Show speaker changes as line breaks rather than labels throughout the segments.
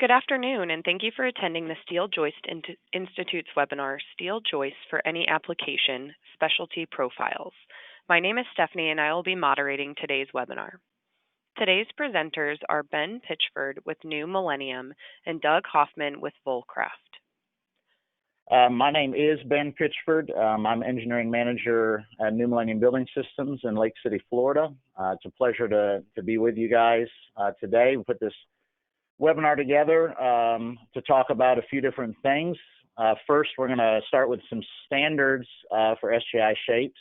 Good afternoon, and thank you for attending the Steel Joist Institute's webinar, Steel Joists for Any Application, Specialty Profiles. My name is Stephanie, and I will be moderating today's webinar. Today's presenters are Ben Pitchford with New Millennium and Doug Hoffman with Volcraft.
My name is Ben Pitchford. I'm Engineering Manager at New Millennium Building Systems in Lake City, Florida. It's a pleasure to be with you guys today. We put this webinar together to talk about a few different things. First, we're going to start with some standards for SJI Shapes.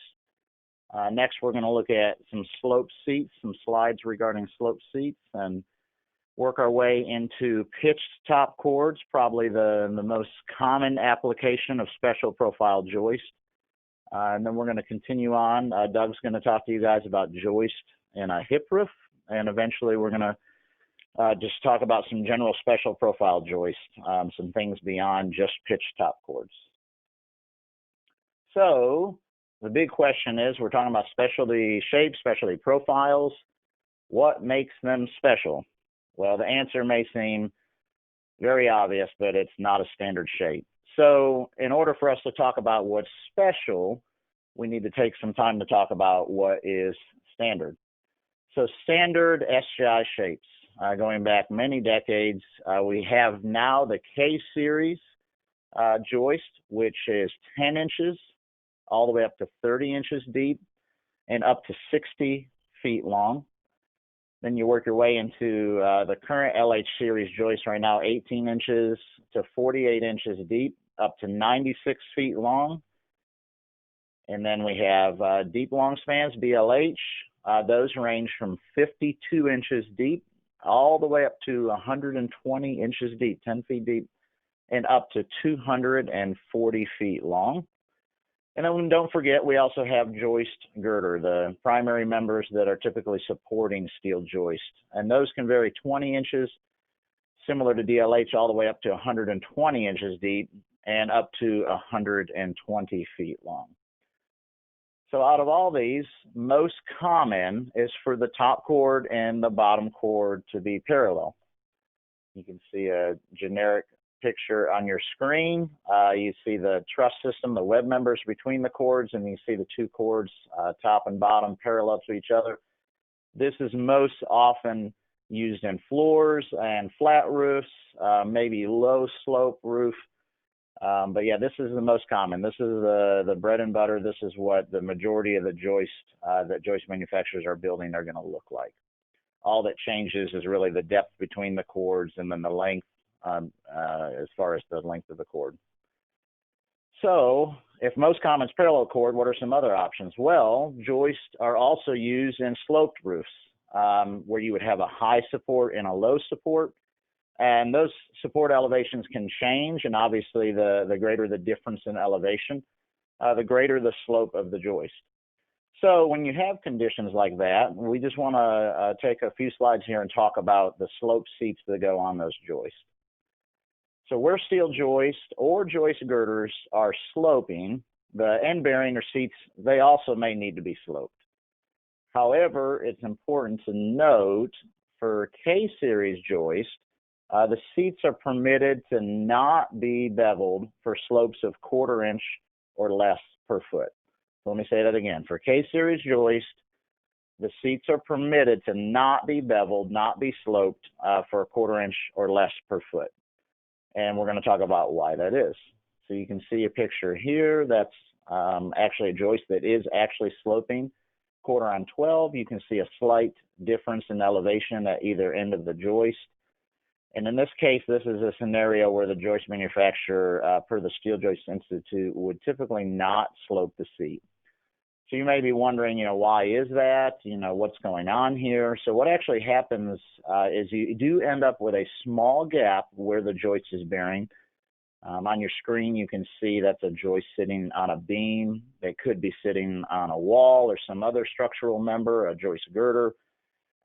Next, we're going to look at some slope seats, some slides regarding slope seats, and work our way into pitched top chords, probably the most common application of special profile joist. And then we're going to continue on. Doug's going to talk to you guys about joist and a hip roof, and eventually we're going to just talk about some general special profile joist, some things beyond just pitched top chords. So the big question is, we're talking about specialty shapes, specialty profiles. What makes them special? Well, the answer may seem very obvious, but it's not a standard shape. So in order for us to talk about what's special, we need to take some time to talk about what is standard. So standard SJI shapes. Going back many decades, we have now the K-series joist, which is 10 inches all the way up to 30 inches deep and up to 60 feet long. Then you work your way into the current LH series joist right now, 18 inches to 48 inches deep, up to 96 feet long. And then we have deep long spans, BLH. Those range from 52 inches deep all the way up to 120 inches deep, 10 feet deep, and up to 240 feet long. And then don't forget, we also have joist girder, the primary members that are typically supporting steel joist. And those can vary 20 inches, similar to DLH, all the way up to 120 inches deep and up to 120 feet long. So out of all these, most common is for the top chord and the bottom chord to be parallel. You can see a generic picture on your screen. You see the truss system, the web members between the chords, and you see the two chords, top and bottom, parallel to each other. This is most often used in floors and flat roofs, maybe low slope roof. But yeah, this is the most common. This is the bread and butter. This is what the majority of the joist that joist manufacturers are building are going to look like. All that changes is really the depth between the chords and then the length as far as the length of the chord. So if most common is parallel chord, what are some other options? Well, joists are also used in sloped roofs where you would have a high support and a low support. And those support elevations can change, and obviously the greater the difference in elevation, the greater the slope of the joist. So when you have conditions like that, we just want to take a few slides here and talk about the slope seats that go on those joists. So where steel joists or joist girders are sloping, the end bearing or seats, they also may need to be sloped. However, it's important to note for K-series joist, the seats are permitted to not be beveled for slopes of 1/4 inch or less per foot. So let me say that again. For K-series joist, the seats are permitted to not be beveled, not be sloped for 1/4 inch or less per foot. And we're going to talk about why that is. So you can see a picture here that's actually a joist that is actually sloping 1/4 on 12. You can see a slight difference in elevation at either end of the joist. And in this case, this is a scenario where the joist manufacturer, per the Steel Joist Institute, would typically not slope the seat. So you may be wondering, why is that? What's going on here? So what actually happens is you do end up with a small gap where the joist is bearing. On your screen, you can see that's a joist sitting on a beam. It could be sitting on a wall or some other structural member, a joist girder.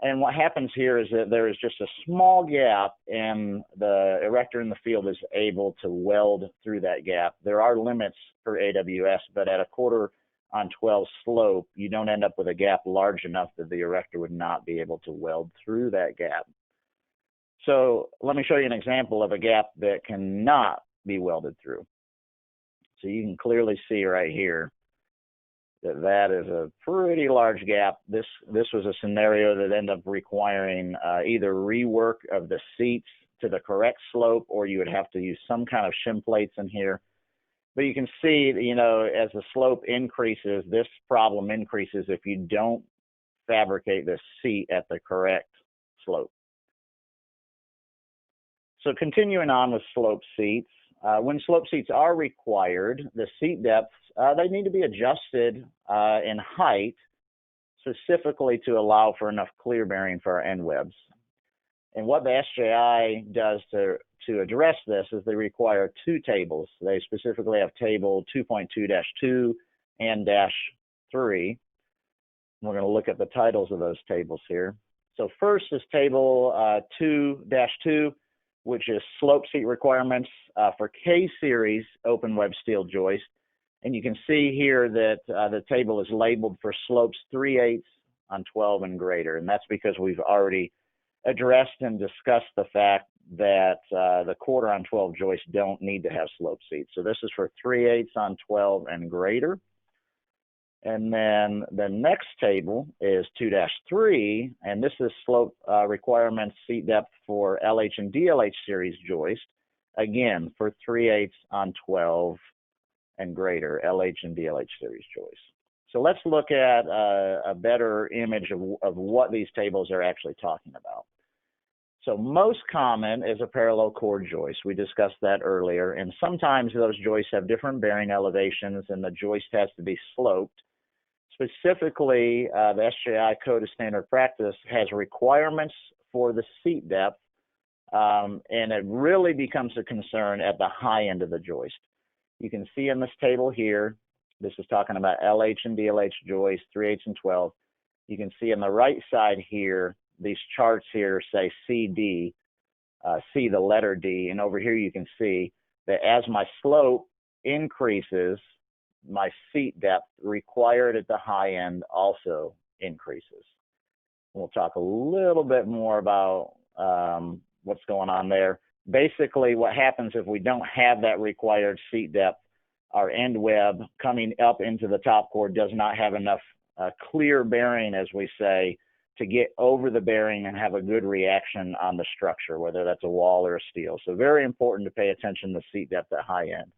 And what happens here is that there is just a small gap, and the erector in the field is able to weld through that gap. There are limits for AWS, but at a 1/4 on 12 slope, you don't end up with a gap large enough that the erector would not be able to weld through that gap. So let me show you an example of a gap that cannot be welded through. So you can clearly see right here that that is a pretty large gap. This was a scenario that ended up requiring either rework of the seats to the correct slope, or you would have to use some kind of shim plates in here. But you can see, as the slope increases, this problem increases if you don't fabricate the seat at the correct slope. So continuing on with slope seats, when slope seats are required, the seat depths, they need to be adjusted in height specifically to allow for enough clear bearing for our end webs. And what the SJI does to address this is they require two tables. They specifically have table 2.2-2 and -3. We're going to look at the titles of those tables here. So first is table 2-2, which is slope seat requirements for K-series open web steel joist. And you can see here that the table is labeled for slopes 3/8 on 12 and greater. And that's because we've already addressed and discussed the fact that the 1/4 on 12 joists don't need to have slope seats. So this is for 3/8 on 12 and greater. And then the next table is 2-3, and this is slope requirements seat depth for LH and DLH series joist, again for 3/8 on 12 and greater, LH and DLH series joist. So let's look at a better image of what these tables are actually talking about. So most common is a parallel chord joist. We discussed that earlier, and sometimes those joists have different bearing elevations and the joist has to be sloped. Specifically, the SJI Code of Standard Practice has requirements for the seat depth, and it really becomes a concern at the high end of the joist. You can see in this table here, this is talking about LH and DLH joist, 3/8 and 12. You can see on the right side here, these charts here say CD, C the letter D, and over here you can see that as my slope increases, my seat depth required at the high end also increases. We'll talk a little bit more about what's going on there. Basically, what happens if we don't have that required seat depth, our end web coming up into the top chord does not have enough clear bearing, as we say, to get over the bearing and have a good reaction on the structure, whether that's a wall or a steel. So very important to pay attention to seat depth at high end.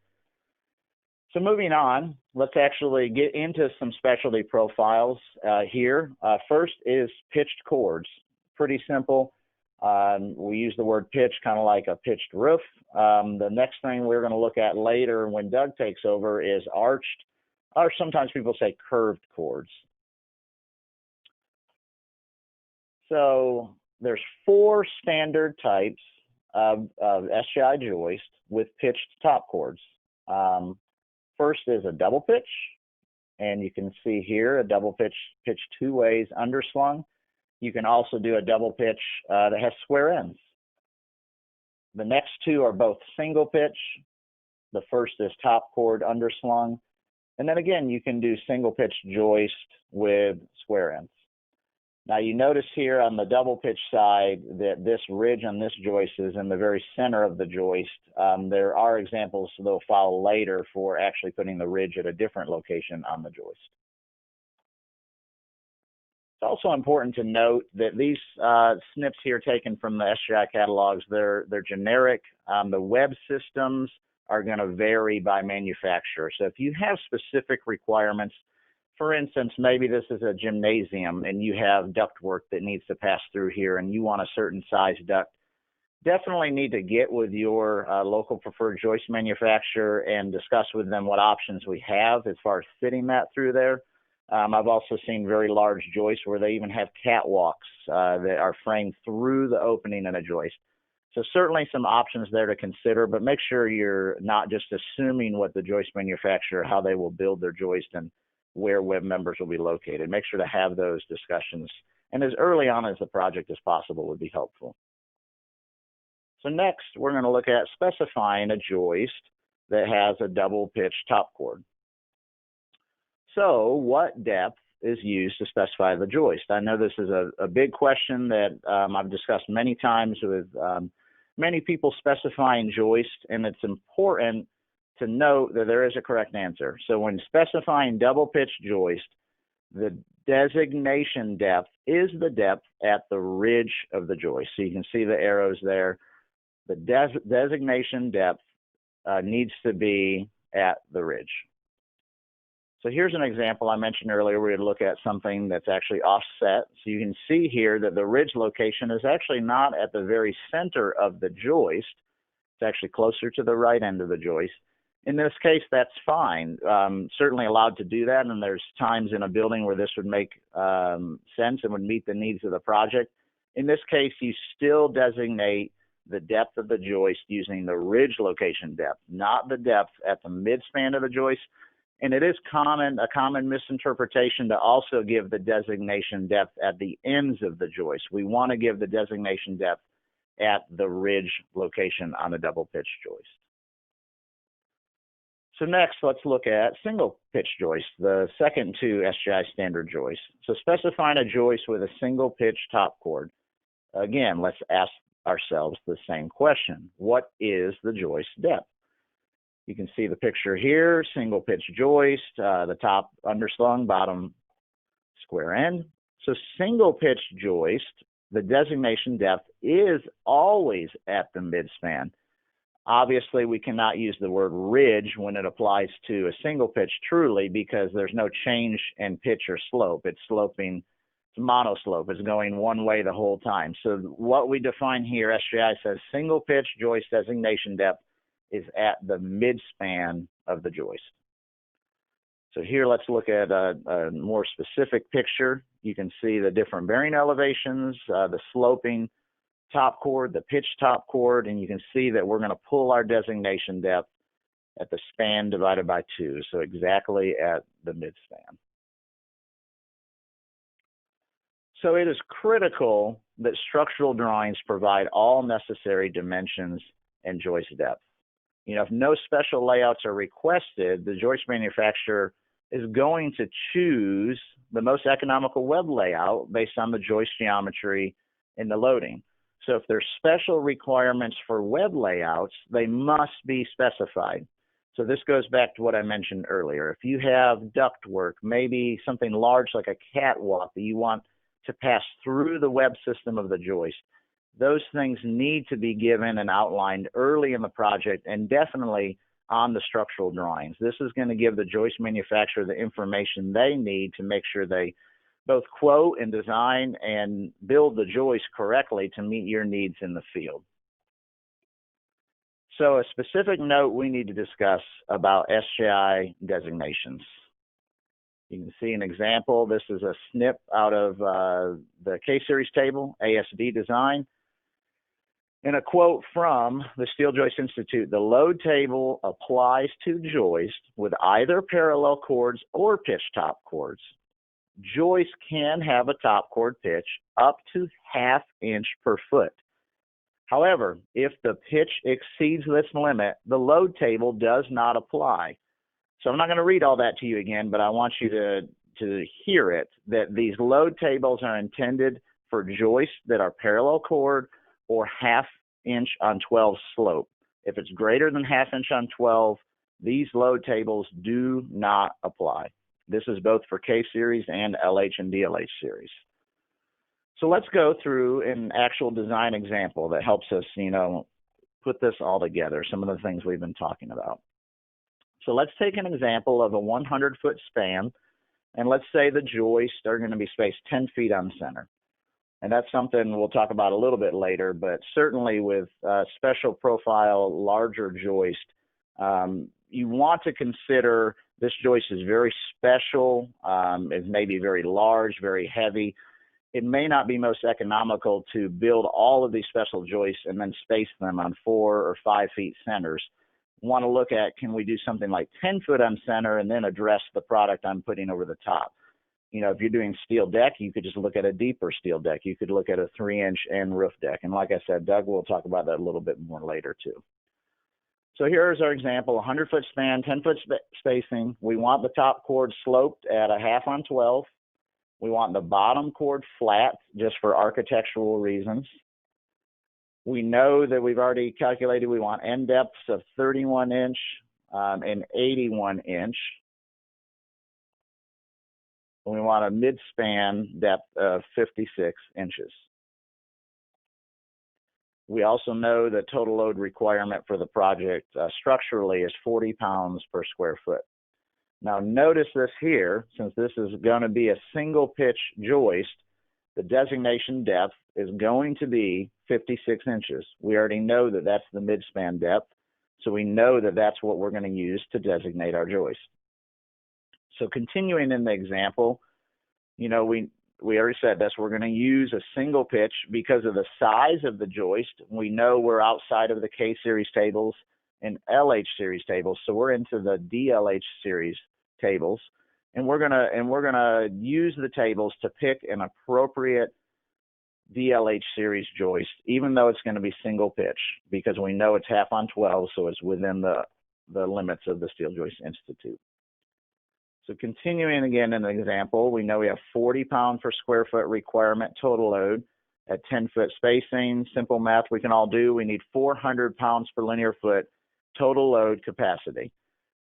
So moving on, let's actually get into some specialty profiles here. First is pitched chords. Pretty simple. We use the word pitch kind of like a pitched roof. The next thing we're going to look at later when Doug takes over is arched, or sometimes people say curved chords. So there's 4 standard types of SJI joist with pitched top chords. First is a double pitch, and you can see here a double pitch pitched 2 ways underslung. You can also do a double pitch that has square ends. The next 2 are both single pitch. The first is top chord underslung. And then again, you can do single pitch joist with square ends. Now you notice here on the double pitch side that this ridge on this joist is in the very center of the joist. There are examples that will follow later for actually putting the ridge at a different location on the joist. It's also important to note that these snips here taken from the SJI catalogs, they're generic. The web systems are going to vary by manufacturer. So if you have specific requirements, for instance, maybe this is a gymnasium and you have ductwork that needs to pass through here and you want a certain size duct, definitely need to get with your local preferred joist manufacturer and discuss with them what options we have as far as fitting that through there. I've also seen very large joists where they even have catwalks that are framed through the opening in a joist. So certainly some options there to consider, but make sure you're not just assuming what the joist manufacturer, how they will build their joist and where web members will be located. Make sure to have those discussions, and as early on as the project as possible would be helpful. So next, we're going to look at specifying a joist that has a double pitch top chord. So what depth is used to specify the joist? I know this is a big question that I've discussed many times with many people specifying joist, and it's important to note that there is a correct answer. So when specifying double pitch joist, the designation depth is the depth at the ridge of the joist. So you can see the arrows there. The designation depth needs to be at the ridge. So here's an example I mentioned earlier. We're going to look at something that's actually offset. So you can see here that the ridge location is actually not at the very center of the joist. It's actually closer to the right end of the joist. In this case, that's fine. Certainly allowed to do that, and there's times in a building where this would make sense and would meet the needs of the project. In this case, you still designate the depth of the joist using the ridge location depth, not the depth at the midspan of the joist. And it is a common misinterpretation to also give the designation depth at the ends of the joist. We want to give the designation depth at the ridge location on a double pitch joist. So next, let's look at single pitch joist, the second to SJI standard joist. So specifying a joist with a single pitch top chord. Again, let's ask ourselves the same question. What is the joist depth? You can see the picture here, single pitch joist, the top underslung, bottom square end. So single pitch joist, the designation depth is always at the midspan. Obviously, we cannot use the word ridge when it applies to a single pitch truly, because there's no change in pitch or slope. It's sloping, it's monoslope. It's going one way the whole time. So what we define here, SJI says single pitch joist designation depth is at the midspan of the joist. So here, let's look at a more specific picture. You can see the different bearing elevations, the sloping top chord, the pitch top chord, and you can see that we're going to pull our designation depth at the span divided by 2, so exactly at the midspan. So it is critical that structural drawings provide all necessary dimensions and joist depth. You know, if no special layouts are requested, the joist manufacturer is going to choose the most economical web layout based on the joist geometry and the loading. So if there's special requirements for web layouts, they must be specified. So this goes back to what I mentioned earlier. If you have ductwork, maybe something large like a catwalk that you want to pass through the web system of the joist, those things need to be given and outlined early in the project and definitely on the structural drawings. This is going to give the joist manufacturer the information they need to make sure they both quote and design and build the joist correctly to meet your needs in the field. So a specific note we need to discuss about SJI designations. You can see an example. This is a snip out of the K-Series table, ASD design. In a quote from the Steel Joist Institute, the load table applies to joist with either parallel chords or pitch top chords. Joist can have a top chord pitch up to 1/2 inch per foot. However, if the pitch exceeds this limit, the load table does not apply. So I'm not going to read all that to you again, but I want you to hear it, that these load tables are intended for joists that are parallel chord or 1/2 inch on 12 slope. If it's greater than 1/2 inch on 12, these load tables do not apply. This is both for K-Series and LH and DLH series. So let's go through an actual design example that helps us, put this all together, some of the things we've been talking about. So let's take an example of a 100-foot span, and let's say the joists are going to be spaced 10 feet on center. And that's something we'll talk about a little bit later, but certainly with special profile, larger joist, you want to consider this joist is very special, is maybe very large, very heavy. It may not be most economical to build all of these special joists and then space them on 4 or 5 feet centers. Want to look at, can we do something like 10 foot on center and then address the product I'm putting over the top? If you're doing steel deck, you could just look at a deeper steel deck. You could look at a 3-inch and roof deck. And like I said, Doug will talk about that a little bit more later too. So here's our example, 100-foot span, 10-foot spacing. We want the top chord sloped at a 1/2 on 12. We want the bottom chord flat just for architectural reasons. We know that we've already calculated we want end depths of 31 inch and 81 inch. We want a mid-span depth of 56 inches. We also know the total load requirement for the project structurally is 40 pounds per square foot. Now notice this here, since this is going to be a single pitch joist, the designation depth is going to be 56 inches. We already know that that's the mid-span depth, so we know that that's what we're going to use to designate our joist. So continuing in the example, you know, we already said this, we're going to use a single pitch because of the size of the joist. We know we're outside of the K series tables and LH series tables, so we're into the DLH series tables, and we're gonna use the tables to pick an appropriate DLH series joist, even though it's going to be single pitch, because we know it's half on 12, so it's within the limits of the Steel Joist Institute. So continuing again in the example, we know we have 40 pound per square foot requirement total load at 10-foot spacing. Simple math we can all do. We need 400 pounds per linear foot total load capacity.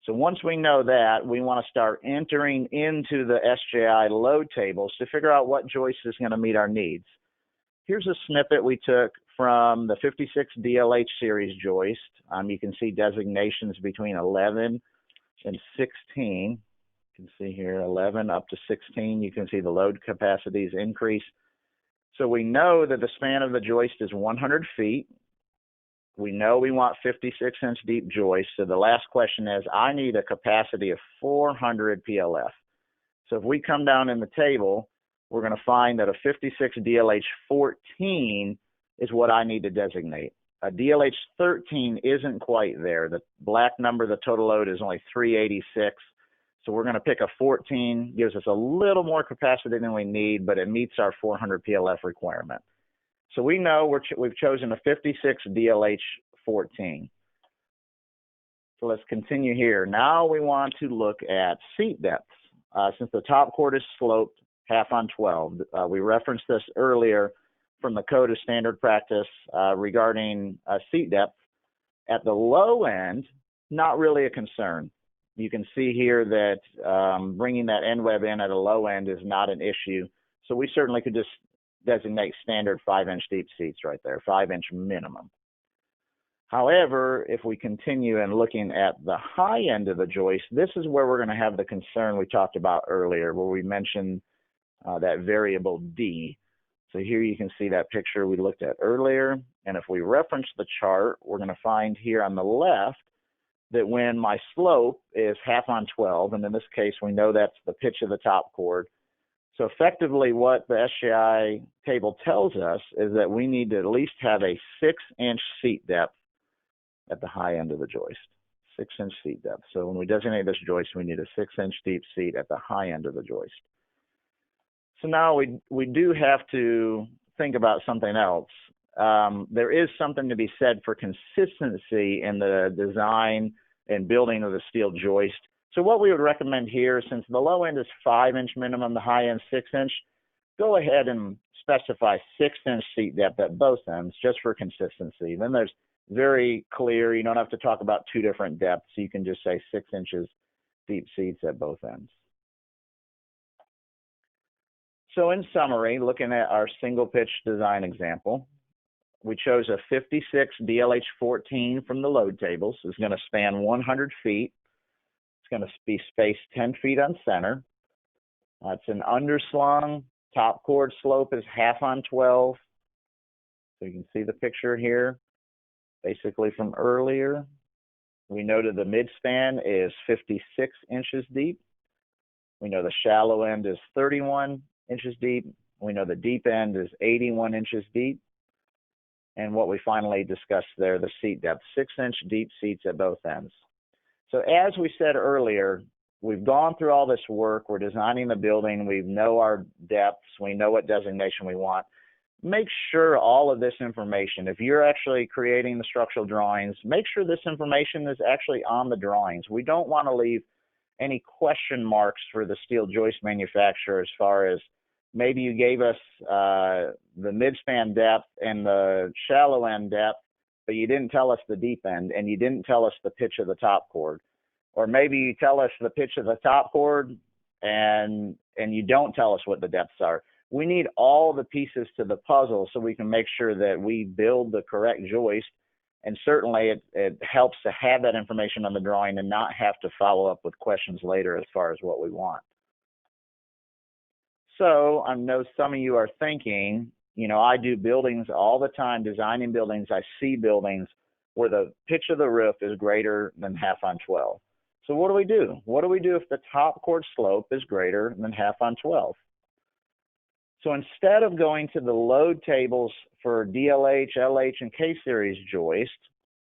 So once we know that, we want to start entering into the SJI load tables to figure out what joist is going to meet our needs. Here's a snippet we took from the 56 DLH series joist. You can see designations between 11 and 16. You can see here 11 up to 16. You can see the load capacities increase. So we know that the span of the joist is 100 feet. We know we want 56-inch deep joists. So the last question is, I need a capacity of 400 PLF. So if we come down in the table, we're going to find that a 56 DLH 14 is what I need to designate. A DLH 13 isn't quite there. The black number, the total load, is only 386. So we're going to pick a 14, gives us a little more capacity than we need, but it meets our 400 PLF requirement. So we know we've chosen a 56 DLH 14. So let's continue here. Now we want to look at seat depths. Since the top chord is sloped half on 12, we referenced this earlier from the Code of Standard Practice regarding seat depth. At the low end, not really a concern. You can see here that bringing that end web in at a low end is not an issue. So we certainly could just designate standard 5-inch deep seats right there, 5-inch minimum. However, if we continue and looking at the high end of the joist, this is where we're going to have the concern we talked about earlier, where we mentioned that variable D. So here you can see that picture we looked at earlier. And if we reference the chart, we're going to find here on the left that when my slope is half on 12, and in this case, we know that's the pitch of the top chord. So effectively what the SJI table tells us is that we need to at least have a 6-inch seat depth at the high end of the joist, 6-inch seat depth. So when we designate this joist, we need a 6-inch deep seat at the high end of the joist. So now we do have to think about something else. There is something to be said for consistency in the design and building of the steel joist. So what we would recommend here, since the low end is 5-inch minimum, the high end 6-inch, go ahead and specify 6-inch seat depth at both ends just for consistency. Then there's very clear, you don't have to talk about two different depths. You can just say 6 inches deep seats at both ends. So in summary, looking at our single pitch design example, we chose a 56 DLH 14 from the load tables. It's going to span 100 feet. It's going to be spaced 10 feet on center. It's an underslung. Top chord slope is half on 12. So you can see the picture here, basically from earlier. We noted the midspan is 56 inches deep. We know the shallow end is 31 inches deep. We know the deep end is 81 inches deep. And what we finally discussed there, the seat depth, 6-inch deep seats at both ends. So as we said earlier, we've gone through all this work. We're designing the building. We know our depths. We know what designation we want. Make sure all of this information, if you're actually creating the structural drawings, make sure this information is actually on the drawings. We don't want to leave any question marks for the steel joist manufacturer as far as maybe you gave us the midspan depth and the shallow end depth, but you didn't tell us the deep end, and you didn't tell us the pitch of the top chord. Or maybe you tell us the pitch of the top chord and you don't tell us what the depths are. We need all the pieces to the puzzle so we can make sure that we build the correct joist. And certainly it helps to have that information on the drawing and not have to follow up with questions later as far as what we want. So I know some of you are thinking, I do buildings all the time, designing buildings. I see buildings where the pitch of the roof is greater than half on 12. So what do we do? What do we do if the top chord slope is greater than half on 12? So instead of going to the load tables for DLH, LH, and K-series joist,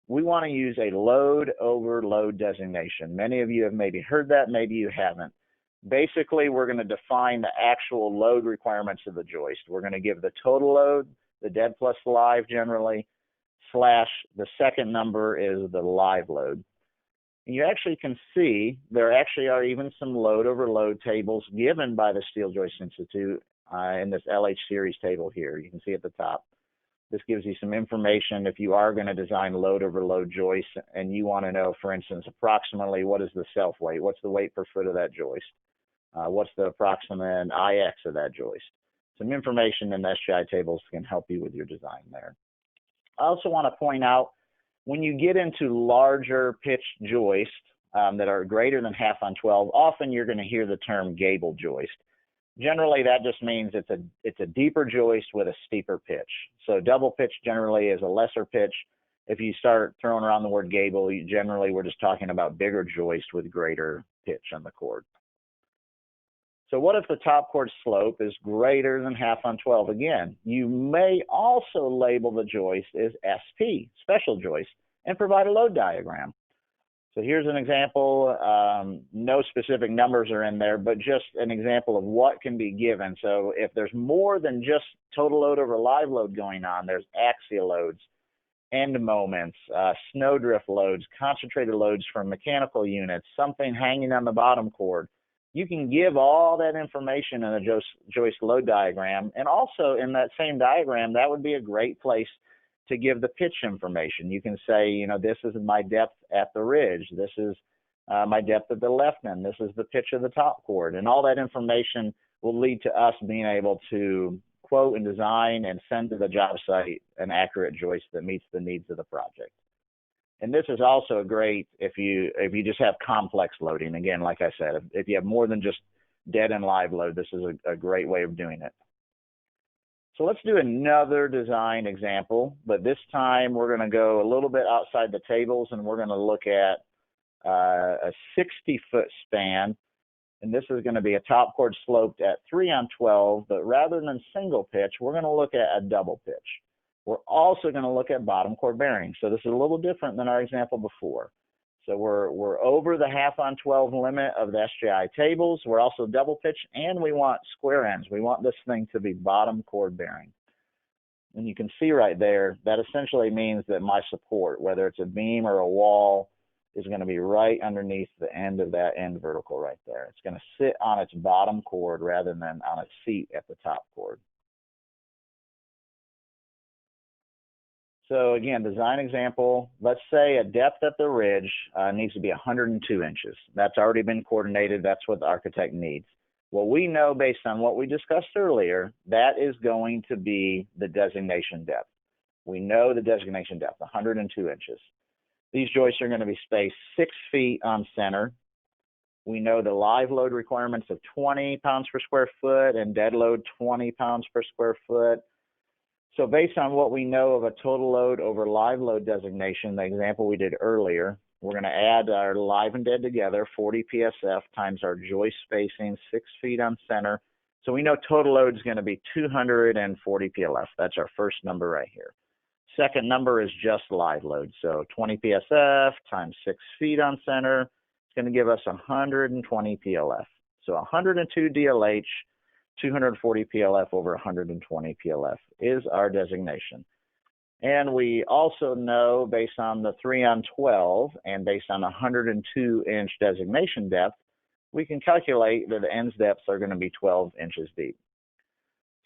we want to use a load over load designation. Many of you have maybe heard that, maybe you haven't. Basically, we're going to define the actual load requirements of the joist. We're going to give the total load, the dead plus live generally, slash the second number is the live load. And you actually can see there actually are even some load over load tables given by the Steel Joist Institute in this LH series table here. You can see at the top. This gives you some information if you are going to design load over load joists and you want to know, for instance, approximately what is the self weight, what's the weight per foot of that joist, what's the approximate IX of that joist. Some information in the SJI tables can help you with your design there. I also want to point out, when you get into larger pitched joists that are greater than half on 12, often you're going to hear the term gable joist. Generally, that just means it's a deeper joist with a steeper pitch. So double pitch generally is a lesser pitch. If you start throwing around the word gable, generally we're just talking about bigger joist with greater pitch on the chord. So what if the top chord slope is greater than half on 12? Again, you may also label the joist as SP, special joist, and provide a load diagram. So here's an example. No specific numbers are in there, but just an example of what can be given. So if there's more than just total load over live load going on, there's axial loads, end moments, snowdrift loads, concentrated loads from mechanical units, something hanging on the bottom chord. You can give all that information in a joist load diagram. And also in that same diagram, that would be a great place to give the pitch information. You can say, this is my depth at the ridge. This is my depth at the left end. This is the pitch of the top chord. And all that information will lead to us being able to quote and design and send to the job site an accurate joist that meets the needs of the project. And this is also great if you just have complex loading. Again, like I said, if you have more than just dead and live load, this is a great way of doing it. So let's do another design example, but this time we're going to go a little bit outside the tables and we're going to look at a 60-foot span. And this is going to be a top chord sloped at 3 on 12, but rather than single pitch, we're going to look at a double pitch. We're also going to look at bottom chord bearing. So this is a little different than our example before. So we're over the half on 12 limit of the SJI tables. We're also double pitch, and we want square ends. We want this thing to be bottom chord bearing. And you can see right there, that essentially means that my support, whether it's a beam or a wall, is going to be right underneath the end of that end vertical right there. It's going to sit on its bottom chord rather than on a seat at the top chord. So again, design example, let's say a depth at the ridge needs to be 102 inches. That's already been coordinated. That's what the architect needs. Well, we know based on what we discussed earlier, that is going to be the designation depth. We know the designation depth, 102 inches. These joists are going to be spaced 6 feet on center. We know the live load requirements of 20 pounds per square foot and dead load 20 pounds per square foot. So based on what we know of a total load over live load designation, the example we did earlier, we're going to add our live and dead together, 40 PSF times our joist spacing, 6 feet on center. So we know total load is going to be 240 PLF. That's our first number right here. Second number is just live load. So 20 PSF times 6 feet on center, it's going to give us 120 PLF. So 102 DLH, 240 PLF over 120 PLF is our designation. And we also know based on the 3 on 12 and based on 102 inch designation depth, we can calculate that the ends depths are going to be 12 inches deep.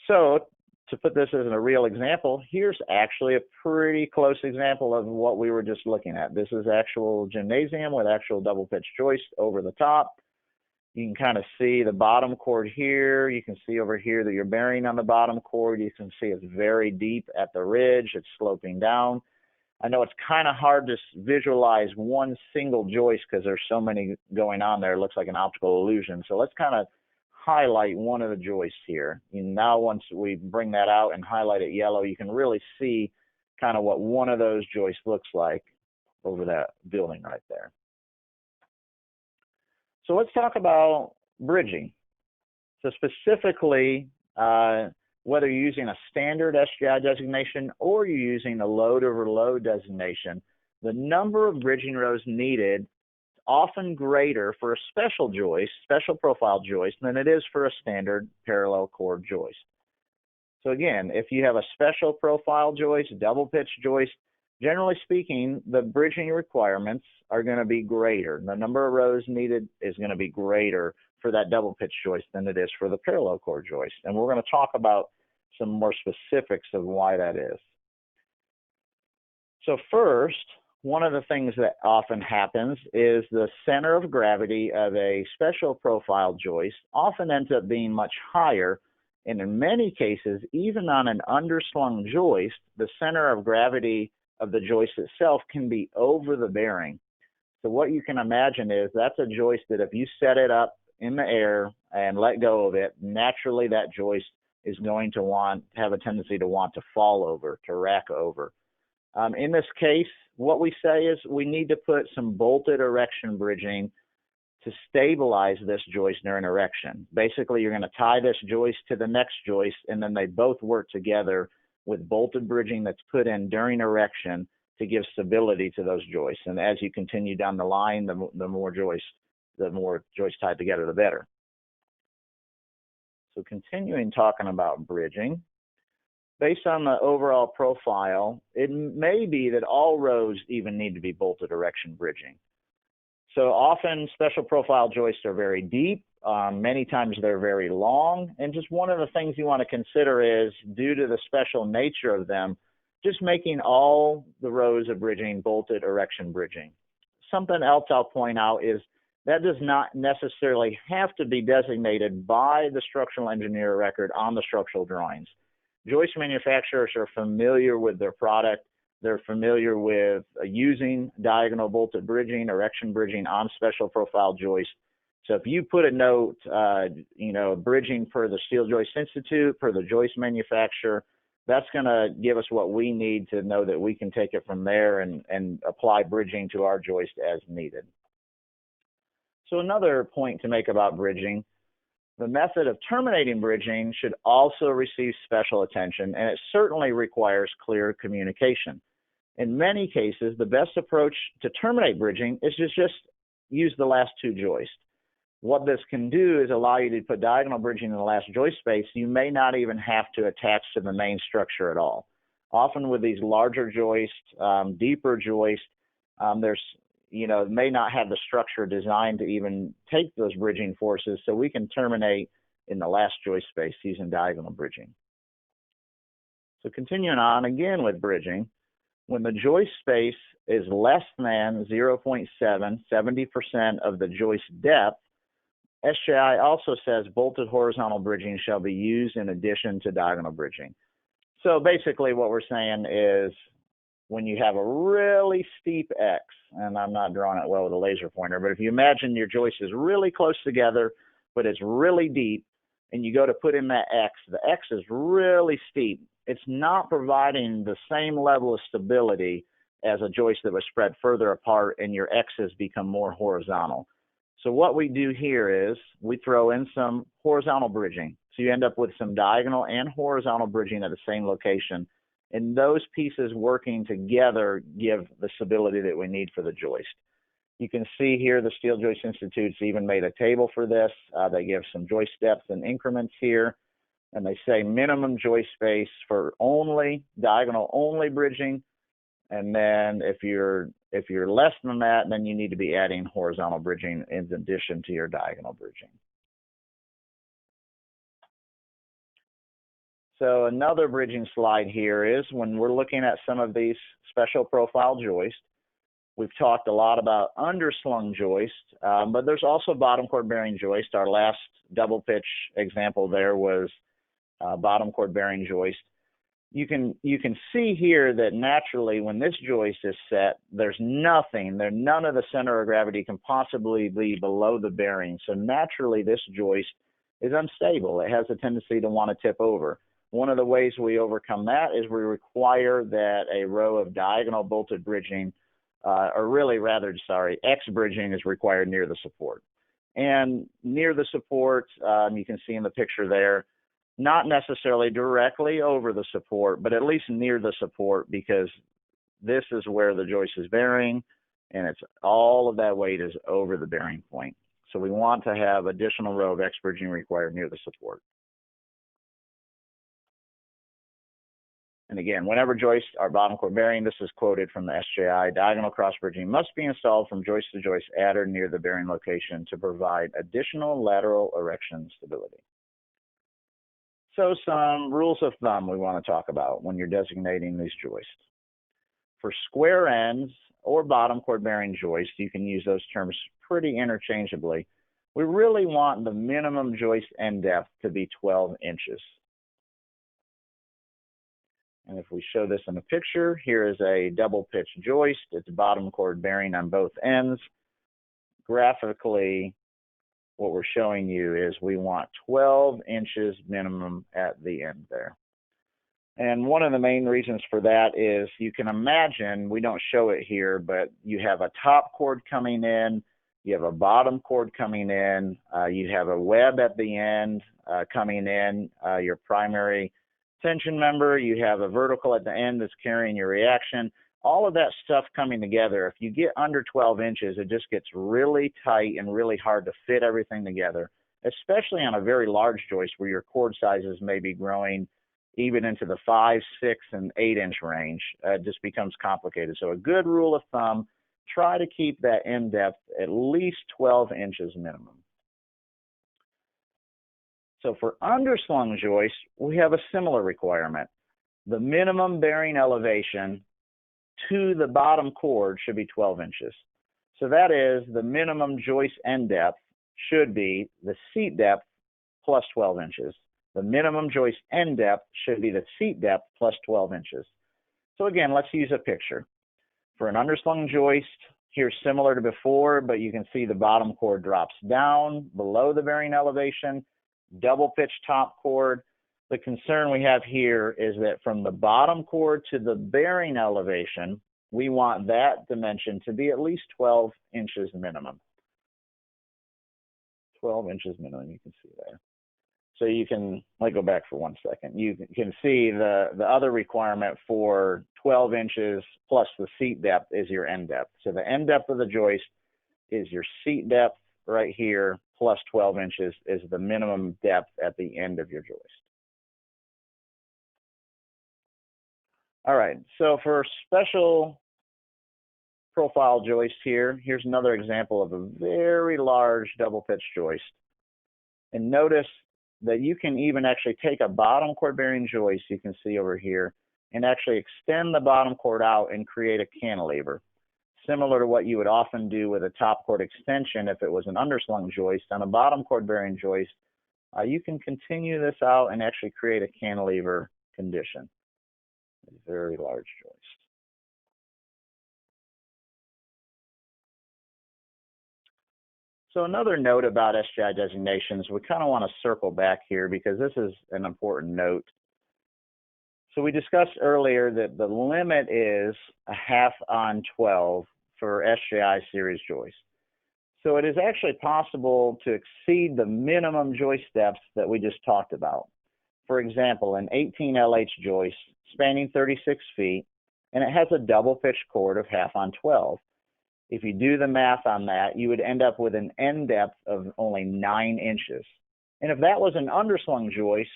So to put this as a real example, here's actually a pretty close example of what we were just looking at. This is actual gymnasium with actual double pitch joist over the top. You can kind of see the bottom chord here. You can see over here that you're bearing on the bottom chord. You can see it's very deep at the ridge. It's sloping down. I know it's kind of hard to visualize one single joist because there's so many going on there. It looks like an optical illusion. So let's kind of highlight one of the joists here. And now once we bring that out and highlight it yellow, you can really see kind of what one of those joists looks like over that building right there. So let's talk about bridging. So specifically, whether you're using a standard SJI designation or you're using a load over load designation, the number of bridging rows needed is often greater for a special joist, special profile joist, than it is for a standard parallel chord joist. So again, if you have a special profile joist, double pitch joist, generally speaking, the bridging requirements are going to be greater. The number of rows needed is going to be greater for that double pitch joist than it is for the parallel chord joist. And we're going to talk about some more specifics of why that is. So first, one of the things that often happens is the center of gravity of a special profile joist often ends up being much higher. And in many cases, even on an underslung joist, the center of gravity of the joist itself can be over the bearing. So what you can imagine is that's a joist that if you set it up in the air and let go of it, naturally that joist is going to have a tendency to want to fall over, to rack over. In this case, what we say is we need to put some bolted erection bridging to stabilize this joist during erection. Basically, you're going to tie this joist to the next joist, and then they both work together with bolted bridging that's put in during erection to give stability to those joists. And as you continue down the line, the more joists tied together, the better. So continuing talking about bridging, based on the overall profile, it may be that all rows even need to be bolted erection bridging. So often special profile joists are very deep. Many times they're very long. And just one of the things you want to consider is, due to the special nature of them, just making all the rows of bridging bolted erection bridging. Something else I'll point out is that does not necessarily have to be designated by the structural engineer record on the structural drawings. Joist manufacturers are familiar with their product. They're familiar with using diagonal bolted bridging, erection bridging on special profile joists. So if you put a note, bridging per the Steel Joist Institute, per the joist manufacturer, that's going to give us what we need to know that we can take it from there and apply bridging to our joist as needed. So another point to make about bridging, the method of terminating bridging should also receive special attention, and it certainly requires clear communication. In many cases, the best approach to terminate bridging is to just use the last two joists. What this can do is allow you to put diagonal bridging in the last joist space. You may not even have to attach to the main structure at all. Often with these larger joists, deeper joists, may not have the structure designed to even take those bridging forces, so we can terminate in the last joist space using diagonal bridging. So continuing on again with bridging, when the joist space is less than 0.7, 70% of the joist depth, SJI also says bolted horizontal bridging shall be used in addition to diagonal bridging. So basically what we're saying is, when you have a really steep X, and I'm not drawing it well with a laser pointer, but if you imagine your joist is really close together, but it's really deep, and you go to put in that X, the X is really steep. It's not providing the same level of stability as a joist that was spread further apart and your X's become more horizontal. So what we do here is we throw in some horizontal bridging. So you end up with some diagonal and horizontal bridging at the same location. And those pieces working together give the stability that we need for the joist. You can see here the Steel Joist Institute's even made a table for this. They give some joist depths and increments here. And they say minimum joist space for only diagonal only bridging. And then if you're less than that, then you need to be adding horizontal bridging in addition to your diagonal bridging. So another bridging slide here is when we're looking at some of these special profile joists. We've talked a lot about underslung joist, but there's also bottom chord bearing joist. Our last double pitch example there was bottom chord bearing joist. You can see here that naturally when this joist is set, there's nothing, none of the center of gravity can possibly be below the bearing. So naturally this joist is unstable. It has a tendency to want to tip over. One of the ways we overcome that is we require that a row of diagonal bolted bridging, X bridging is required near the support. And near the support, you can see in the picture there, not necessarily directly over the support, but at least near the support, because this is where the joist is bearing, and it's all of that weight is over the bearing point. So we want to have additional row of X bridging required near the support. And again, whenever joists are bottom chord bearing, this is quoted from the SJI, diagonal cross bridging must be installed from joist to joist at or near the bearing location to provide additional lateral erection stability. So some rules of thumb we want to talk about when you're designating these joists. For square ends or bottom chord bearing joists, you can use those terms pretty interchangeably. We really want the minimum joist end depth to be 12 inches. And if we show this in a picture, here is a double pitch joist. It's bottom chord bearing on both ends. Graphically, what we're showing you is we want 12 inches minimum at the end there. And one of the main reasons for that is you can imagine, we don't show it here, but you have a top chord coming in, you have a bottom chord coming in, you have a web at the end coming in, your primary tension member, you have a vertical at the end that's carrying your reaction. All of that stuff coming together, if you get under 12 inches, it just gets really tight and really hard to fit everything together, especially on a very large joist where your chord sizes may be growing even into the 5, 6, and 8-inch range. It just becomes complicated. So a good rule of thumb, try to keep that end depth at least 12 inches minimum. So for underslung joists, we have a similar requirement. The minimum bearing elevation to the bottom chord should be 12 inches. So that is the minimum joist end depth should be the seat depth plus 12 inches. The minimum joist end depth should be the seat depth plus 12 inches. So again, let's use a picture. For an underslung joist, here's similar to before, but you can see the bottom chord drops down below the bearing elevation, double pitch top chord. The concern we have here is that from the bottom chord to the bearing elevation, we want that dimension to be at least 12 inches minimum. 12 inches minimum, you can see there. So you can, let me go back for 1 second. You can see the other requirement for 12 inches plus the seat depth is your end depth. So the end depth of the joist is your seat depth right here, plus 12 inches is the minimum depth at the end of your joist. All right, so for special profile joist here, here's another example of a very large double pitch joist. And notice that you can even actually take a bottom chord bearing joist, you can see over here, and actually extend the bottom chord out and create a cantilever. Similar to what you would often do with a top chord extension if it was an underslung joist. On a bottom chord bearing joist, you can continue this out and actually create a cantilever condition. A very large joist. So another note about SJI designations, we kind of want to circle back here because this is an important note. So we discussed earlier that the limit is a 1/2 on 12 for SJI series joists. So it is actually possible to exceed the minimum joist depths that we just talked about. For example, an 18 LH joist spanning 36 feet, and it has a double pitch chord of 1/2 on 12. If you do the math on that, you would end up with an end depth of only 9 inches. And if that was an underslung joist,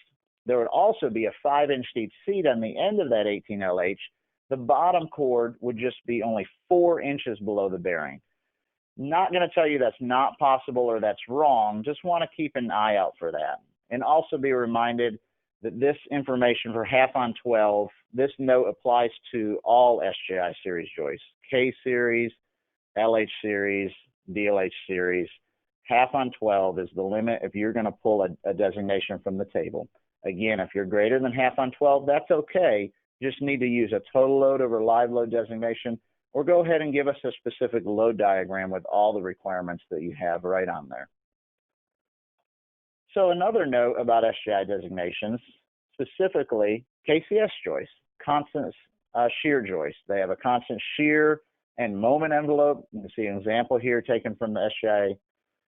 there would also be a 5-inch deep seat on the end of that 18 LH. The bottom chord would just be only 4 inches below the bearing. Not going to tell you that's not possible or that's wrong. Just want to keep an eye out for that. And also be reminded that this information for half on 12, this note applies to all SJI series joists, K series, LH series, DLH series. Half on 12 is the limit if you're going to pull a designation from the table. Again, if you're greater than half on 12, that's okay. You just need to use a total load over live load designation, or go ahead and give us a specific load diagram with all the requirements that you have right on there. So another note about SJI designations, specifically KCS joists, constant shear joists. They have a constant shear and moment envelope. You can see an example here taken from the SJI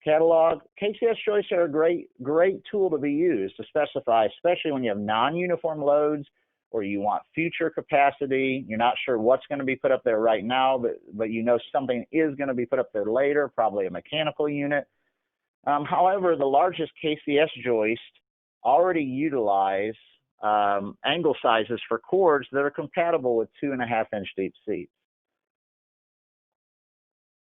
catalog. KCS joists are a great tool to be used to specify, especially when you have non-uniform loads or you want future capacity. You're not sure what's going to be put up there right now, but you know something is going to be put up there later, probably a mechanical unit. However, the largest KCS joists already utilize angle sizes for chords that are compatible with 2.5-inch deep seats.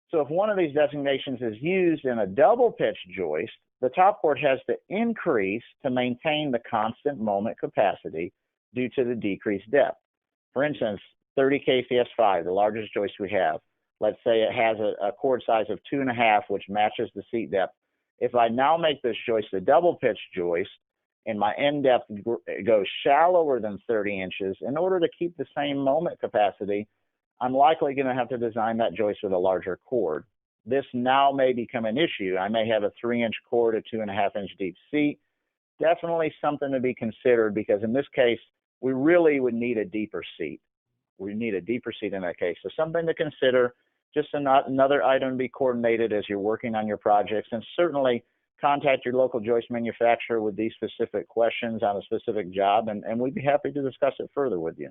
So if one of these designations is used in a double pitch joist, the top chord has to increase to maintain the constant moment capacity due to the decreased depth. For instance, 30 KCS5, the largest joist we have, let's say it has a chord size of 2.5, which matches the seat depth. If I now make this joist a double pitch joist and my end depth goes shallower than 30 inches, in order to keep the same moment capacity, I'm likely going to have to design that joist with a larger chord. This now may become an issue. I may have a 3-inch chord, a 2.5-inch deep seat. Definitely something to be considered, because in this case, we really would need a deeper seat. We need a deeper seat in that case. So something to consider, just another item to be coordinated as you're working on your projects. And certainly contact your local joist manufacturer with these specific questions on a specific job, and we'd be happy to discuss it further with you.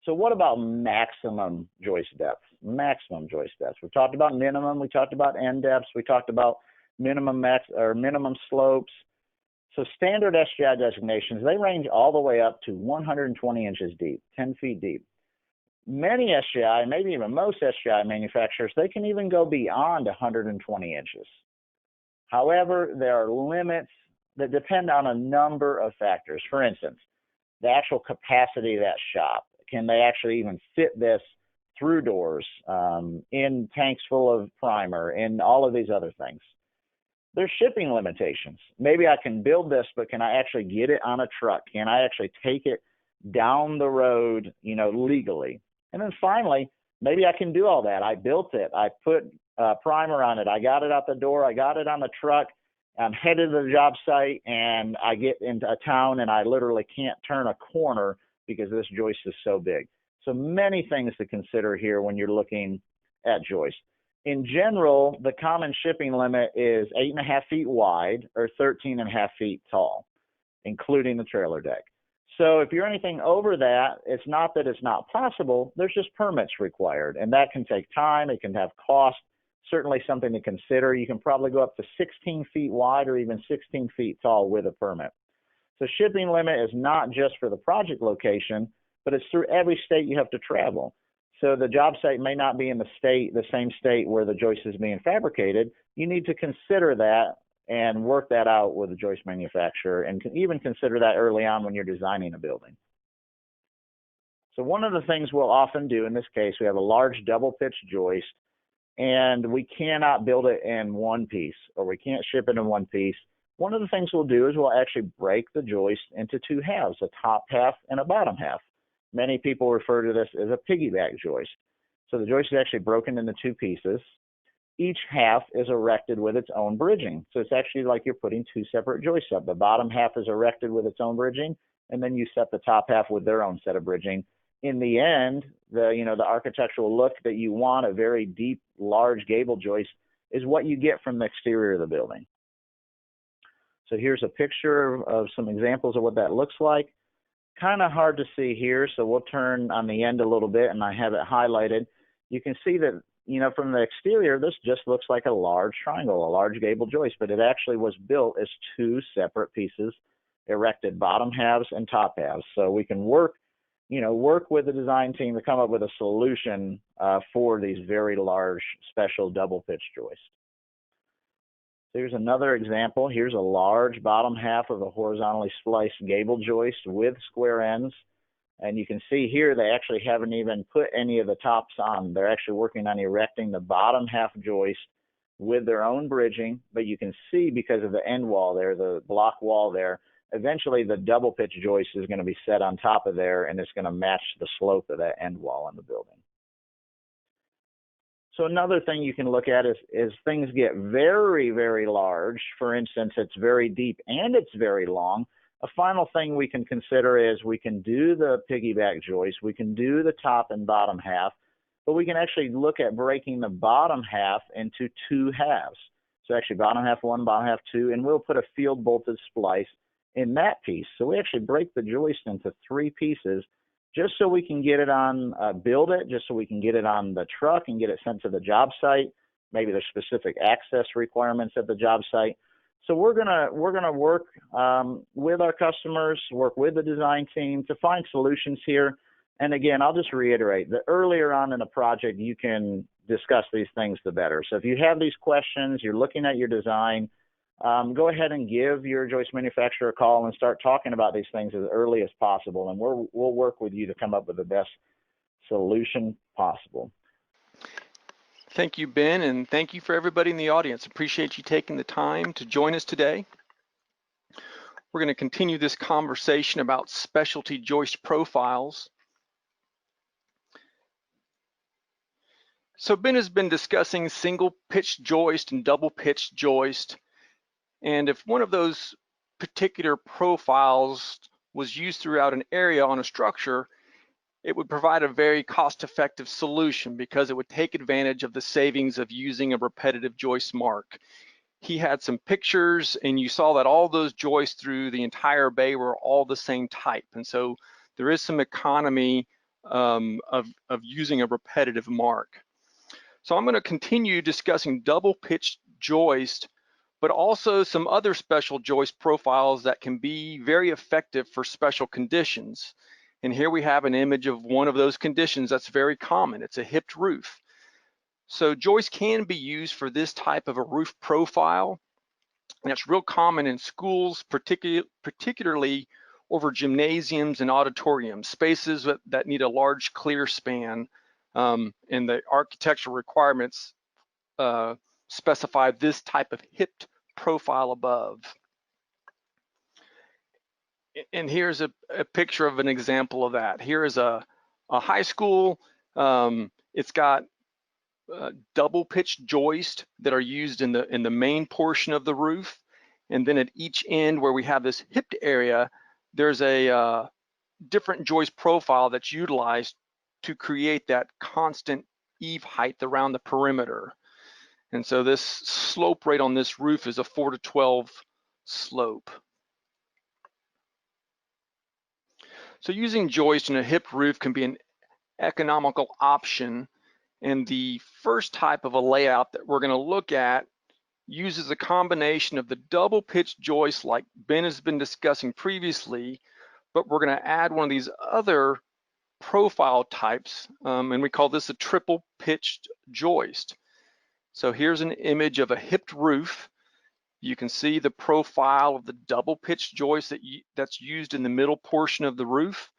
So what about maximum joist depth? Maximum joist depth. We talked about minimum, we talked about end depths, we talked about minimum slopes. So standard SJI designations, they range all the way up to 120 inches deep, 10 feet deep. Many SJI, maybe even most SJI manufacturers, they can even go beyond 120 inches. However, there are limits that depend on a number of factors. For instance, the actual capacity of that shop. Can they actually even fit this through doors, in tanks full of primer, and all of these other things? There's shipping limitations. Maybe I can build this, but can I actually get it on a truck? Can I actually take it down the road, legally? And then finally, maybe I can do all that. I built it. I put primer on it. I got it out the door. I got it on the truck. I'm headed to the job site, and I get into a town, and I literally can't turn a corner because this joist is so big. So many things to consider here when you're looking at joists. In general, the common shipping limit is 8.5 feet wide or 13.5 feet tall, including the trailer deck. So if you're anything over that, it's not that it's not possible, there's just permits required, and that can take time, it can have cost, certainly something to consider. You can probably go up to 16 feet wide or even 16 feet tall with a permit. So shipping limit is not just for the project location, but it's through every state you have to travel. So the job site may not be in the same state where the joist is being fabricated. You need to consider that and work that out with the joist manufacturer, and can even consider that early on when you're designing a building. So one of the things we'll often do in this case, we have a large double pitch joist, and we cannot build it in one piece, or we can't ship it in one piece. One of the things we'll do is we'll actually break the joist into two halves, a top half and a bottom half. Many people refer to this as a piggyback joist. So the joist is actually broken into two pieces. Each half is erected with its own bridging. So it's actually like you're putting two separate joists up. The bottom half is erected with its own bridging, and then you set the top half with their own set of bridging. In the end, the architectural look that you want, a very deep, large gable joist, is what you get from the exterior of the building. So here's a picture of some examples of what that looks like. Kind of hard to see here, so we'll turn on the end a little bit, and I have it highlighted. You can see that, from the exterior, this just looks like a large triangle, a large gable joist, but it actually was built as two separate pieces, erected bottom halves and top halves. So we can work with the design team to come up with a solution for these very large, special double pitch joists. Here's another example. Here's a large bottom half of a horizontally spliced gable joist with square ends. And you can see here they actually haven't even put any of the tops on. They're actually working on erecting the bottom half joist with their own bridging. But you can see because of the end wall there, the block wall there, eventually the double pitch joist is going to be set on top of there, and it's going to match the slope of that end wall in the building. So another thing you can look at is things get very, very large. For instance, it's very deep and it's very long. A final thing we can consider is we can do the piggyback joist, we can do the top and bottom half, but we can actually look at breaking the bottom half into two halves. So actually bottom half one, bottom half two, and we'll put a field bolted splice in that piece. So we actually break the joist into three pieces just so we can get it on, build it, just so we can get it on the truck and get it sent to the job site. Maybe there's specific access requirements at the job site. So we're gonna work with our customers, work with the design team to find solutions here. And again, I'll just reiterate, the earlier on in a project you can discuss these things, the better. So if you have these questions, you're looking at your design, go ahead and give your joist manufacturer a call and start talking about these things as early as possible, and we'll work with you to come up with the best solution possible.
Thank you, Ben, and thank you for everybody in the audience. Appreciate you taking the time to join us today. We're going to continue this conversation about specialty joist profiles. So Ben has been discussing single pitch joist and double pitch joist. And if one of those particular profiles was used throughout an area on a structure, it would provide a very cost-effective solution because it would take advantage of the savings of using a repetitive joist mark. He had some pictures, and you saw that all those joists through the entire bay were all the same type. And so there is some economy of using a repetitive mark. So I'm going to continue discussing double pitch joist, but also some other special joist profiles that can be very effective for special conditions. And here we have an image of one of those conditions that's very common. It's a hipped roof. So joist can be used for this type of a roof profile, and it's real common in schools, particularly over gymnasiums and auditoriums, spaces that need a large clear span, and the architectural requirements specify this type of hipped profile above. And here's a picture of an example of that. Here is a high school. It's got double pitch joist that are used in the main portion of the roof, and then at each end where we have this hipped area, there's a different joist profile that's utilized to create that constant eave height around the perimeter. And so this slope rate on this roof is a 4 to 12 slope. So using joist in a hipped roof can be an economical option. And the first type of a layout that we're going to look at uses a combination of the double pitch joist like Ben has been discussing previously, but we're going to add one of these other profile types, and we call this a triple pitched joist. So here's an image of a hipped roof. You can see the profile of the double pitch joist that's used in the middle portion of the roof.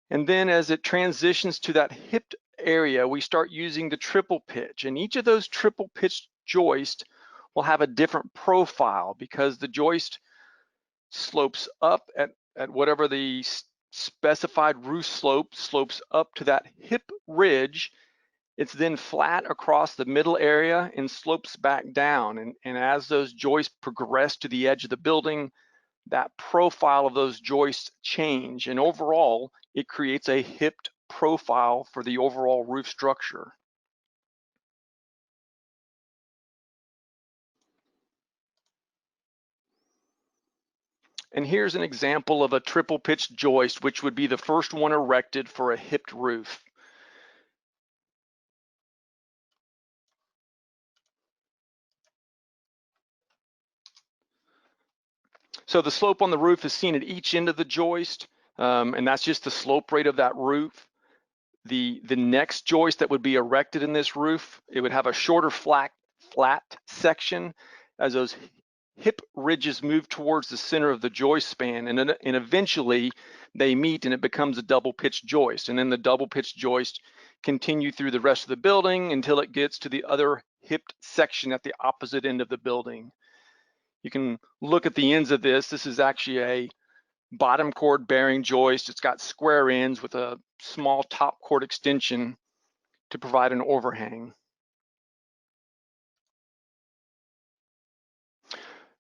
And then as it transitions to that hipped area, we start using the triple pitch. And each of those triple pitched joists will have a different profile because the joist slopes up at whatever the specified roof slope slopes up to that hip ridge. It's then flat across the middle area and slopes back down. And as those joists progress to the edge of the building, that profile of those joists change. And overall, it creates a hipped profile for the overall roof structure. And here's an example of a triple pitched joist, which would be the first one erected for a hipped roof. So the slope on the roof is seen at each end of the joist, and that's just the slope rate of that roof. The next joist that would be erected in this roof, it would have a shorter flat section, as those hip ridges move towards the center of the joist span, and eventually they meet and it becomes a double pitch joist. And then the double pitch joist continue through the rest of the building until it gets to the other hipped section at the opposite end of the building. You can look at the ends of this. This is actually a bottom chord bearing joist. It's got square ends with a small top chord extension to provide an overhang.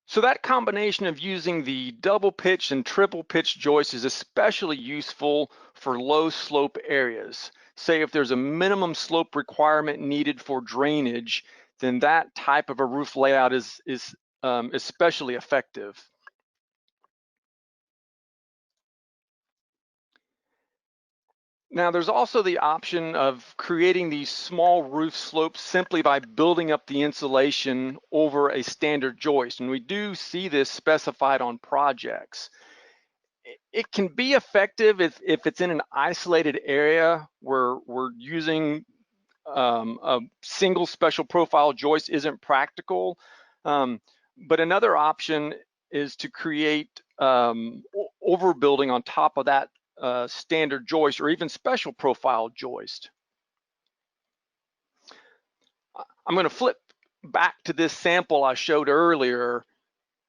So that combination of using the double pitch and triple pitch joist is especially useful for low slope areas. Say if there's a minimum slope requirement needed for drainage, then that type of a roof layout is especially effective. Now there's also the option of creating these small roof slopes simply by building up the insulation over a standard joist. And we do see this specified on projects. It can be effective if it's in an isolated area where we're using a single special profile joist isn't practical. But another option is to create overbuilding on top of that standard joist or even special profile joist. I'm going to flip back to this sample I showed earlier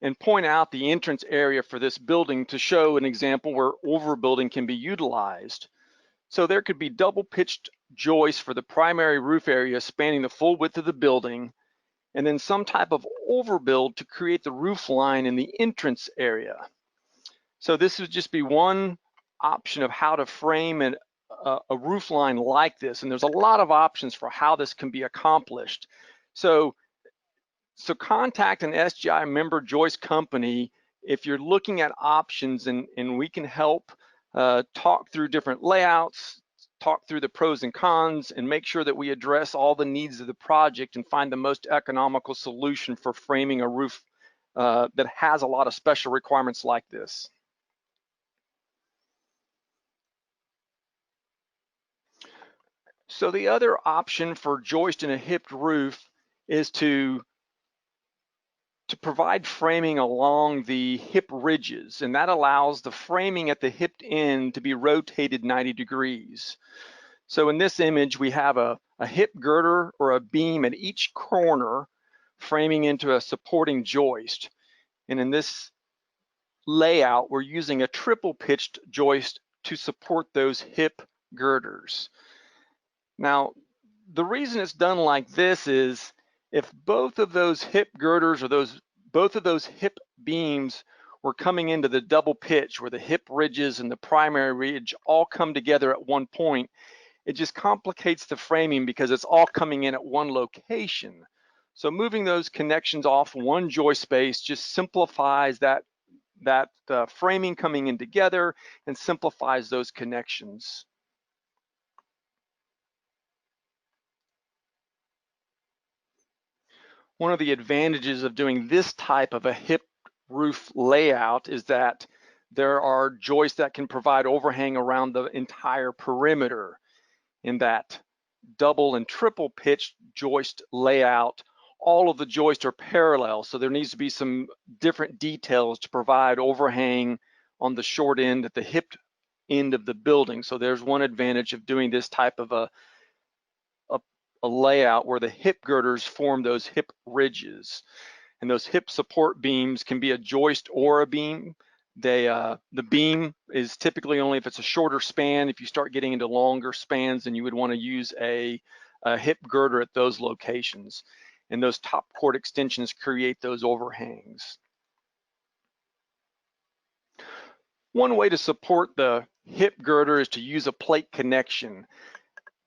and point out the entrance area for this building to show an example where overbuilding can be utilized. So there could be double pitched joists for the primary roof area spanning the full width of the building, and then some type of overbuild to create the roof line in the entrance area. So this would just be one option of how to frame a roof line like this. And there's a lot of options for how this can be accomplished. So contact an SJI member joist company if you're looking at options, and we can help talk through different layouts, talk through the pros and cons, and make sure that we address all the needs of the project and find the most economical solution for framing a roof that has a lot of special requirements like this. So the other option for joist in a hipped roof is to provide framing along the hip ridges, and that allows the framing at the hipped end to be rotated 90 degrees. So in this image, we have a hip girder or a beam at each corner framing into a supporting joist. And in this layout, we're using a triple pitched joist to support those hip girders. Now, the reason it's done like this is if both of those hip girders or both of those hip beams were coming into the double pitch where the hip ridges and the primary ridge all come together at one point, it just complicates the framing because it's all coming in at one location. So moving those connections off one joist space just simplifies that framing coming in together and simplifies those connections. One of the advantages of doing this type of a hip roof layout is that there are joists that can provide overhang around the entire perimeter. In that double and triple pitched joist layout, all of the joists are parallel, so there needs to be some different details to provide overhang on the short end at the hip end of the building. So there's one advantage of doing this type of a layout where the hip girders form those hip ridges. And those hip support beams can be a joist or a beam. The beam is typically only if it's a shorter span. If you start getting into longer spans, then you would want to use a hip girder at those locations. And those top chord extensions create those overhangs. One way to support the hip girder is to use a plate connection.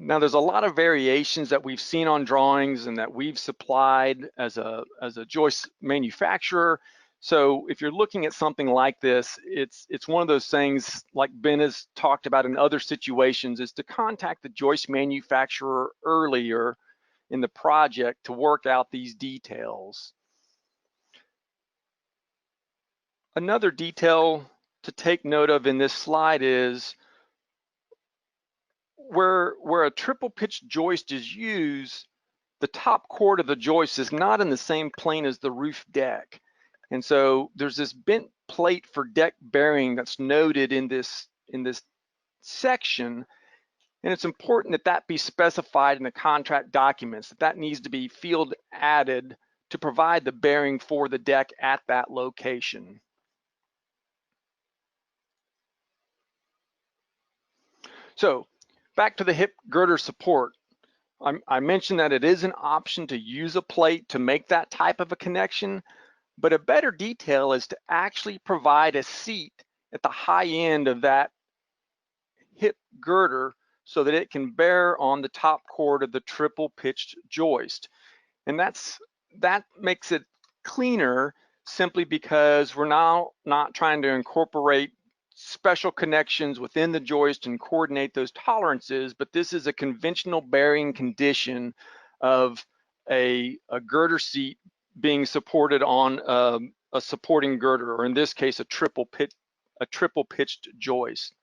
Now there's a lot of variations that we've seen on drawings and that we've supplied as a joist manufacturer. So if you're looking at something like this, it's one of those things like Ben has talked about in other situations, is to contact the joist manufacturer earlier in the project to work out these details. Another detail to take note of in this slide is where a triple pitch joist is used, the top chord of the joist is not in the same plane as the roof deck. And so there's this bent plate for deck bearing that's noted in this section. And it's important that that be specified in the contract documents, that needs to be field added to provide the bearing for the deck at that location. So back to the hip girder support. I mentioned that it is an option to use a plate to make that type of a connection, but a better detail is to actually provide a seat at the high end of that hip girder so that it can bear on the top chord of the triple pitched joist. And that makes it cleaner simply because we're now not trying to incorporate special connections within the joist and coordinate those tolerances, but this is a conventional bearing condition of a girder seat being supported on a supporting girder, or in this case, a triple pitched joist.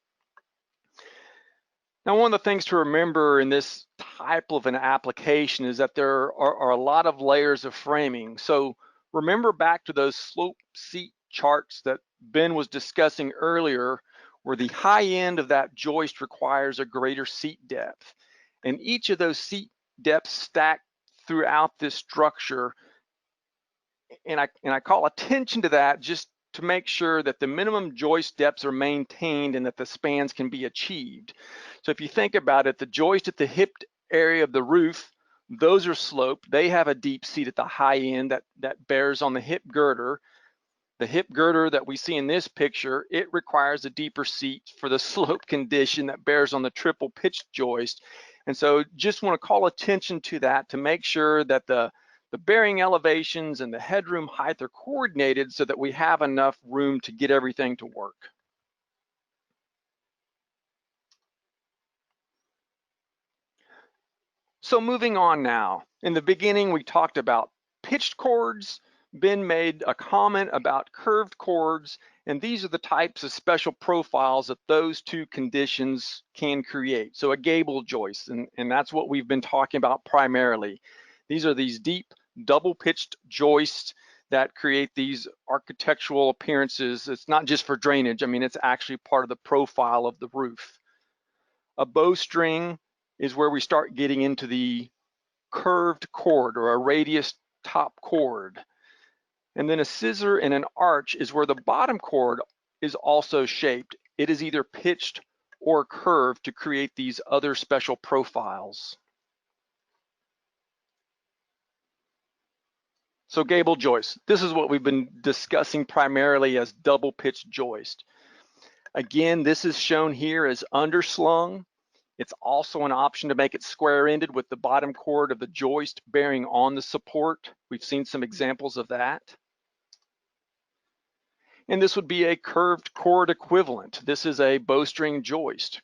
Now, one of the things to remember in this type of an application is that there are a lot of layers of framing. So remember back to those slope seat charts that Ben was discussing earlier, where the high end of that joist requires a greater seat depth. And each of those seat depths stack throughout this structure. And I call attention to that just to make sure that the minimum joist depths are maintained and that the spans can be achieved. So if you think about it, the joist at the hip area of the roof, those are sloped. They have a deep seat at the high end that bears on the hip girder. The hip girder that we see in this picture, it requires a deeper seat for the slope condition that bears on the triple pitched joist. And so just want to call attention to that to make sure that the bearing elevations and the headroom height are coordinated so that we have enough room to get everything to work. So moving on now, in the beginning we talked about pitched chords. Ben made a comment about curved chords, and these are the types of special profiles that those two conditions can create. So a gable joist, and that's what we've been talking about primarily. These are these deep double pitched joists that create these architectural appearances. It's not just for drainage. I mean, it's actually part of the profile of the roof. A bowstring is where we start getting into the curved chord or a radius top chord. And then a scissor and an arch is where the bottom chord is also shaped. It is either pitched or curved to create these other special profiles. So gable joist, this is what we've been discussing primarily as double pitched joist. Again, this is shown here as underslung. It's also an option to make it square-ended with the bottom chord of the joist bearing on the support. We've seen some examples of that. And this would be a curved chord equivalent. This is a bowstring joist.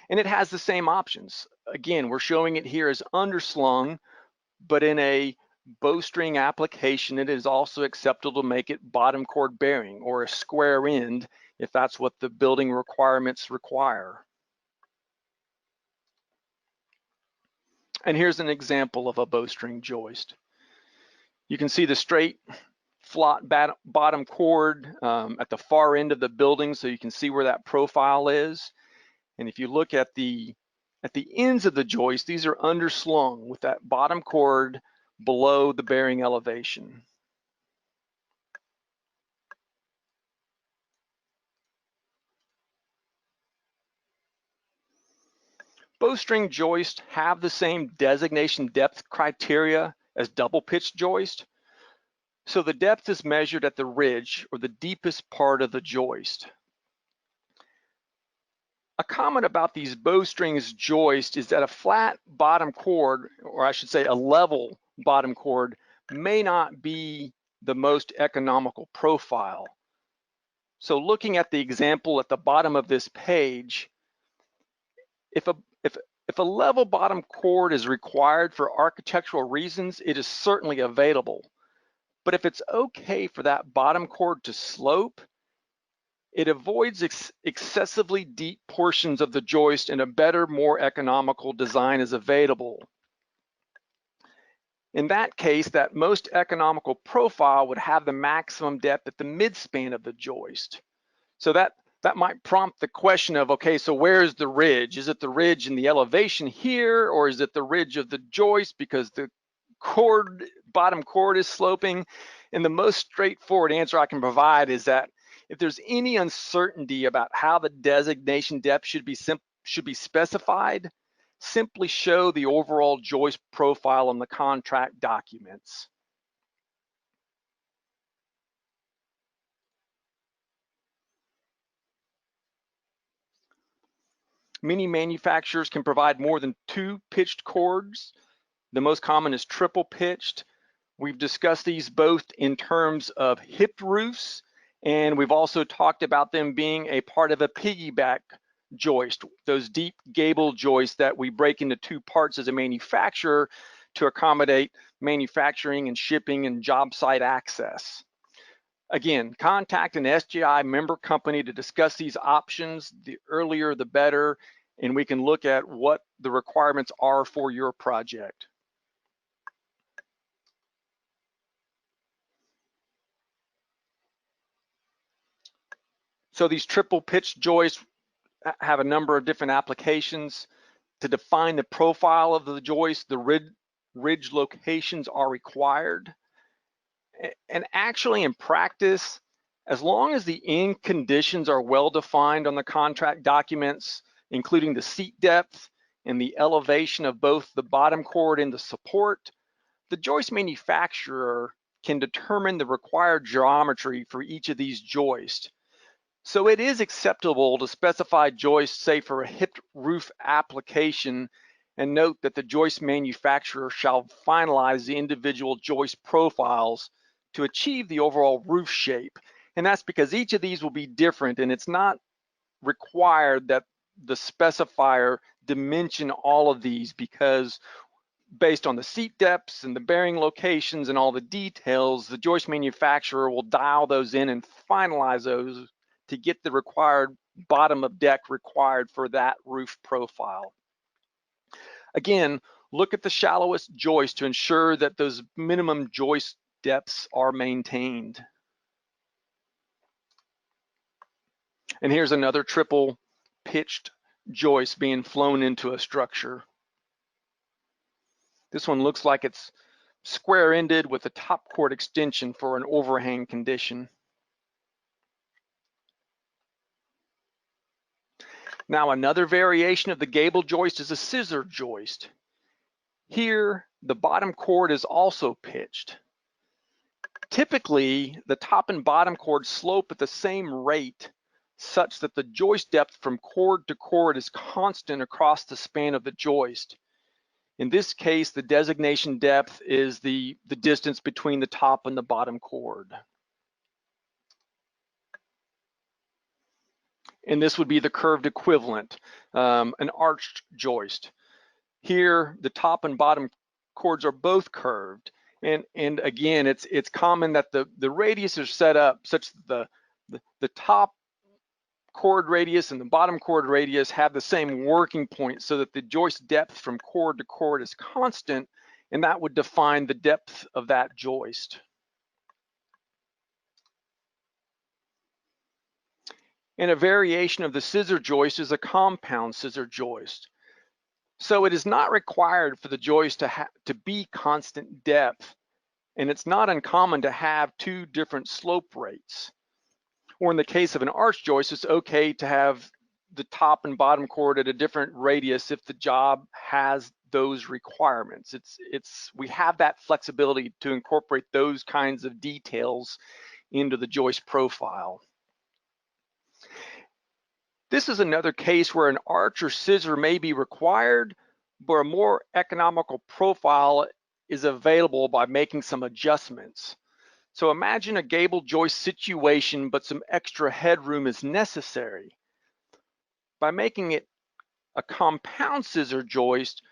And it has the same options. Again, we're showing it here as underslung, but in a bowstring application, it is also acceptable to make it bottom chord bearing or a square end if that's what the building requirements require. And here's an example of a bowstring joist. You can see the straight flat bottom chord at the far end of the building, so you can see where that profile is. And if you look at the ends of the joist, these are underslung with that bottom chord below the bearing elevation. Bowstring joists have the same designation depth criteria as double pitched joist. So the depth is measured at the ridge or the deepest part of the joist. A comment about these bowstrings joist is that a flat bottom chord, or I should say a level bottom chord, may not be the most economical profile. So looking at the example at the bottom of this page, if a level bottom chord is required for architectural reasons, it is certainly available. But if it's okay for that bottom chord to slope, it avoids excessively deep portions of the joist, and a better, more economical design is available. In that case, that most economical profile would have the maximum depth at the midspan of the joist. So that might prompt the question of, okay, so where's the ridge? Is it the ridge in the elevation here, or is it the ridge of the joist because the bottom chord is sloping? And the most straightforward answer I can provide is that if there's any uncertainty about how the designation depth should be specified, simply show the overall joist profile on the contract documents. Many manufacturers can provide more than 2 pitched chords. The most common is triple pitched. We've discussed these both in terms of hip roofs, and we've also talked about them being a part of a piggyback joist, those deep gable joists that we break into 2 parts as a manufacturer to accommodate manufacturing and shipping and job site access. Again, contact an SJI member company to discuss these options. The earlier, the better, and we can look at what the requirements are for your project. So these triple pitch joists have a number of different applications. To define the profile of the joist, the ridge locations are required. And actually in practice, as long as the end conditions are well defined on the contract documents, including the seat depth and the elevation of both the bottom chord and the support, the joist manufacturer can determine the required geometry for each of these joists. So it is acceptable to specify joists, say for a hip roof application, and note that the joist manufacturer shall finalize the individual joist profiles to achieve the overall roof shape. And that's because each of these will be different, and it's not required that the specifier dimension all of these, because based on the seat depths and the bearing locations and all the details, the joist manufacturer will dial those in and finalize those to get the required bottom of deck required for that roof profile. Again, look at the shallowest joist to ensure that those minimum joist depths are maintained. And here's another triple pitched joist being flown into a structure. This one looks like it's square-ended with a top chord extension for an overhang condition. Now, another variation of the gable joist is a scissor joist. Here, the bottom chord is also pitched. Typically, the top and bottom chords slope at the same rate, such that the joist depth from chord to chord is constant across the span of the joist. In this case, the designation depth is the distance between the top and the bottom chord. And this would be the curved equivalent, an arched joist. Here, the top and bottom chords are both curved. And again, it's common that the radius are set up such that the top chord radius and the bottom chord radius have the same working point, so that the joist depth from chord to chord is constant, and that would define the depth of that joist. And a variation of the scissor joist is a compound scissor joist. So it is not required for the joist to be constant depth, and it's not uncommon to have 2 different slope rates. Or in the case of an arch joist, it's okay to have the top and bottom chord at a different radius if the job has those requirements. We have that flexibility to incorporate those kinds of details into the joist profile. This is another case where an arch or scissor may be required, but a more economical profile is available by making some adjustments. So imagine a gable joist situation, but some extra headroom is necessary. By making it a compound scissor joist,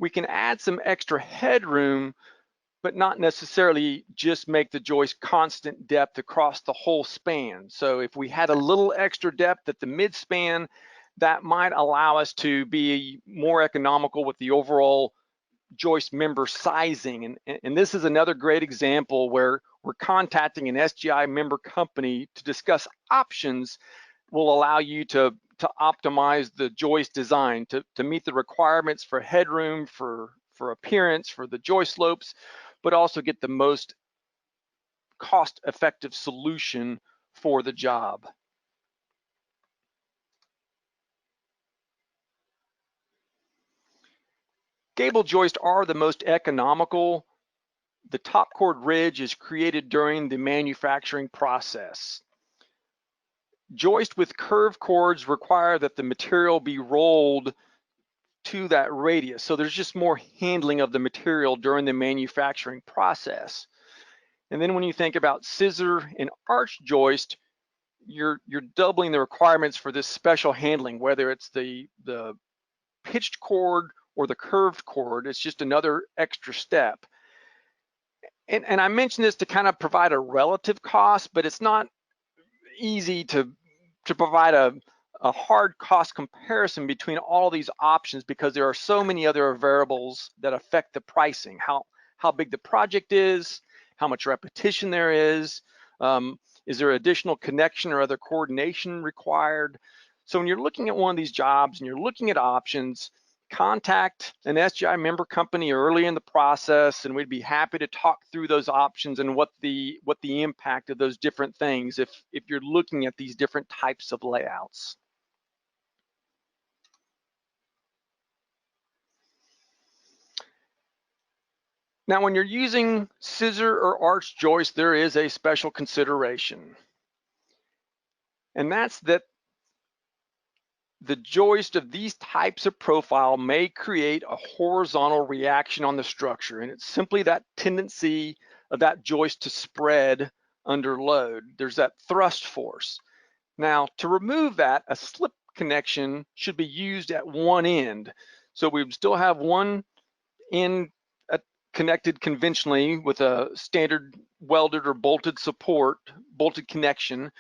we can add some extra headroom, but not necessarily just make the joist constant depth across the whole span. So if we had a little extra depth at the midspan, that might allow us to be more economical with the overall joist member sizing. And this is another great example where we're contacting an SJI member company to discuss options will allow you to optimize the joist design to meet the requirements for headroom, for appearance, for the joist slopes, but also get the most cost-effective solution for the job. Gable joists are the most economical. The top chord ridge is created during the manufacturing process. Joists with curved chords require that the material be rolled to that radius. So there's just more handling of the material during the manufacturing process. And then when you think about scissor and arch joist, you're doubling the requirements for this special handling, whether it's the pitched chord or the curved chord. It's just another extra step. And I mentioned this to kind of provide a relative cost, but it's not easy to provide a hard cost comparison between all these options because there are so many other variables that affect the pricing. How big the project is, how much repetition there is there additional connection or other coordination required? So when you're looking at one of these jobs and you're looking at options, contact an SJI member company early in the process, and we'd be happy to talk through those options and what the impact of those different things if you're looking at these different types of layouts. Now, when you're using scissor or arch joist, there is a special consideration, and that's that the joist of these types of profile may create a horizontal reaction on the structure, and it's simply that tendency of that joist to spread under load. There's that thrust force. Now, to remove that, a slip connection should be used at one end. So we would still have one end connected conventionally with a standard welded or bolted bolted connection.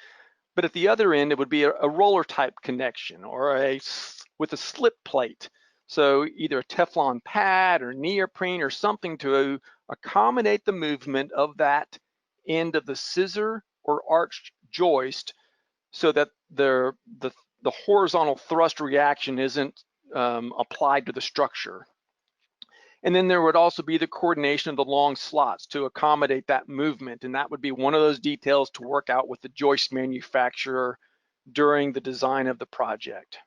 But at the other end, it would be a roller type connection or with a slip plate. So either a Teflon pad or neoprene or something to accommodate the movement of that end of the scissor or arch joist so that the horizontal thrust reaction isn't applied to the structure. And then there would also be the coordination of the long slots to accommodate that movement. And that would be one of those details to work out with the joist manufacturer during the design of the project.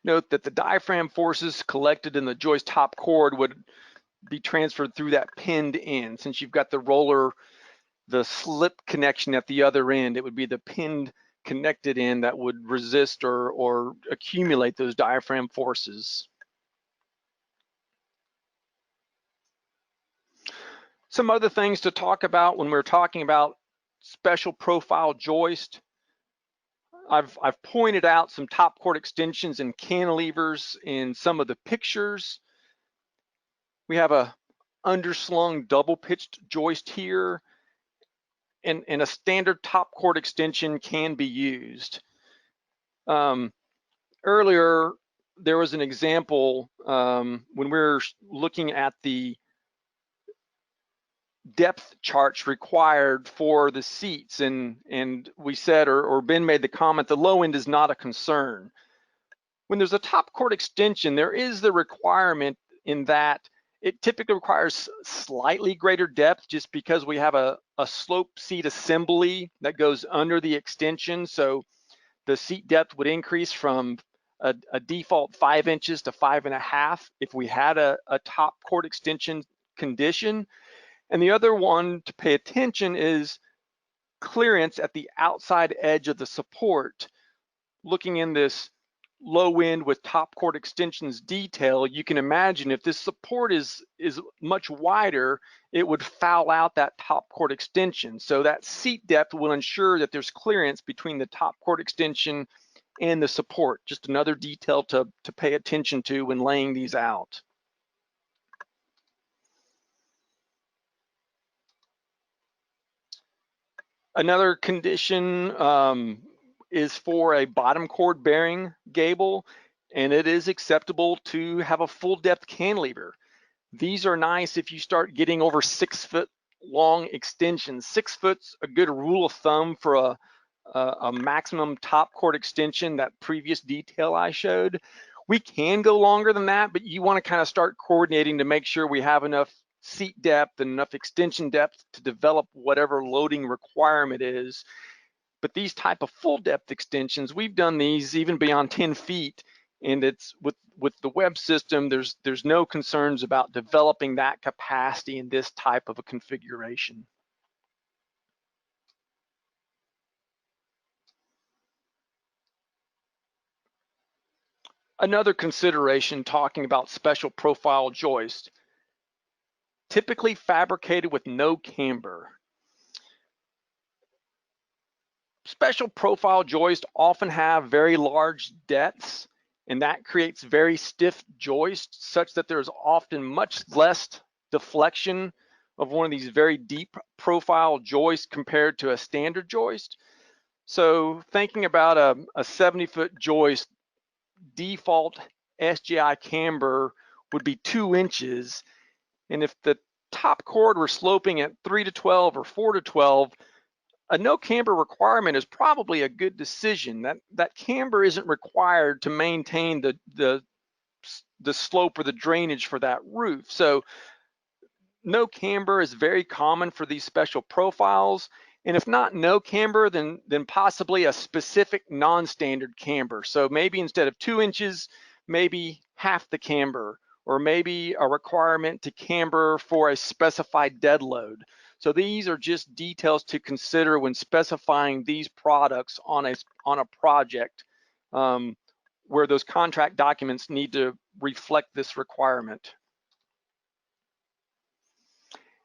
Note that the diaphragm forces collected in the joist top chord would be transferred through that pinned end. Since you've got the slip connection at the other end, it would be the pinned connected end that would resist or accumulate those diaphragm forces. Some other things to talk about when we're talking about special profile joist. I've pointed out some top chord extensions and cantilevers in some of the pictures. We have a underslung double pitched joist here, and a standard top chord extension can be used. Earlier, there was an example when we were looking at the depth charts required for the seats, and we said, or Ben made the comment, the low end is not a concern. When there's a top chord extension, there is the requirement in that it typically requires slightly greater depth just because we have a slope seat assembly that goes under the extension. So the seat depth would increase from a default 5 inches to 5.5 if we had a top chord extension condition. And the other one to pay attention is clearance at the outside edge of the support. Looking in this low end with top chord extensions detail, you can imagine if this support is much wider, it would foul out that top chord extension. So that seat depth will ensure that there's clearance between the top chord extension and the support. Just another detail to pay attention to when laying these out. Another condition is for a bottom chord bearing gable. and it is acceptable to have a full depth cantilever. These are nice if you start getting over 6 foot long extensions. 6 foot's a good rule of thumb for a maximum top chord extension, that previous detail I showed. We can go longer than that, but you want to kind of start coordinating to make sure we have enough seat depth and enough extension depth to develop whatever loading requirement is. But these type of full depth extensions, we've done these even beyond 10 feet, and it's with the web system, there's no concerns about developing that capacity in this type of a configuration. Another consideration talking about special profile joist, typically fabricated with no camber. Special profile joists often have very large depths, and that creates very stiff joists such that there's often much less deflection of one of these very deep profile joists compared to a standard joist. So thinking about a 70-foot joist, default SJI camber would be 2 inches. And if the top chord were sloping at 3 to 12 or 4 to 12, a no camber requirement is probably a good decision. That camber isn't required to maintain the slope or the drainage for that roof. So no camber is very common for these special profiles. And if not no camber, then possibly a specific non-standard camber. So maybe instead of 2 inches, maybe half the camber, or maybe a requirement to camber for a specified dead load. So these are just details to consider when specifying these products on a project where those contract documents need to reflect this requirement.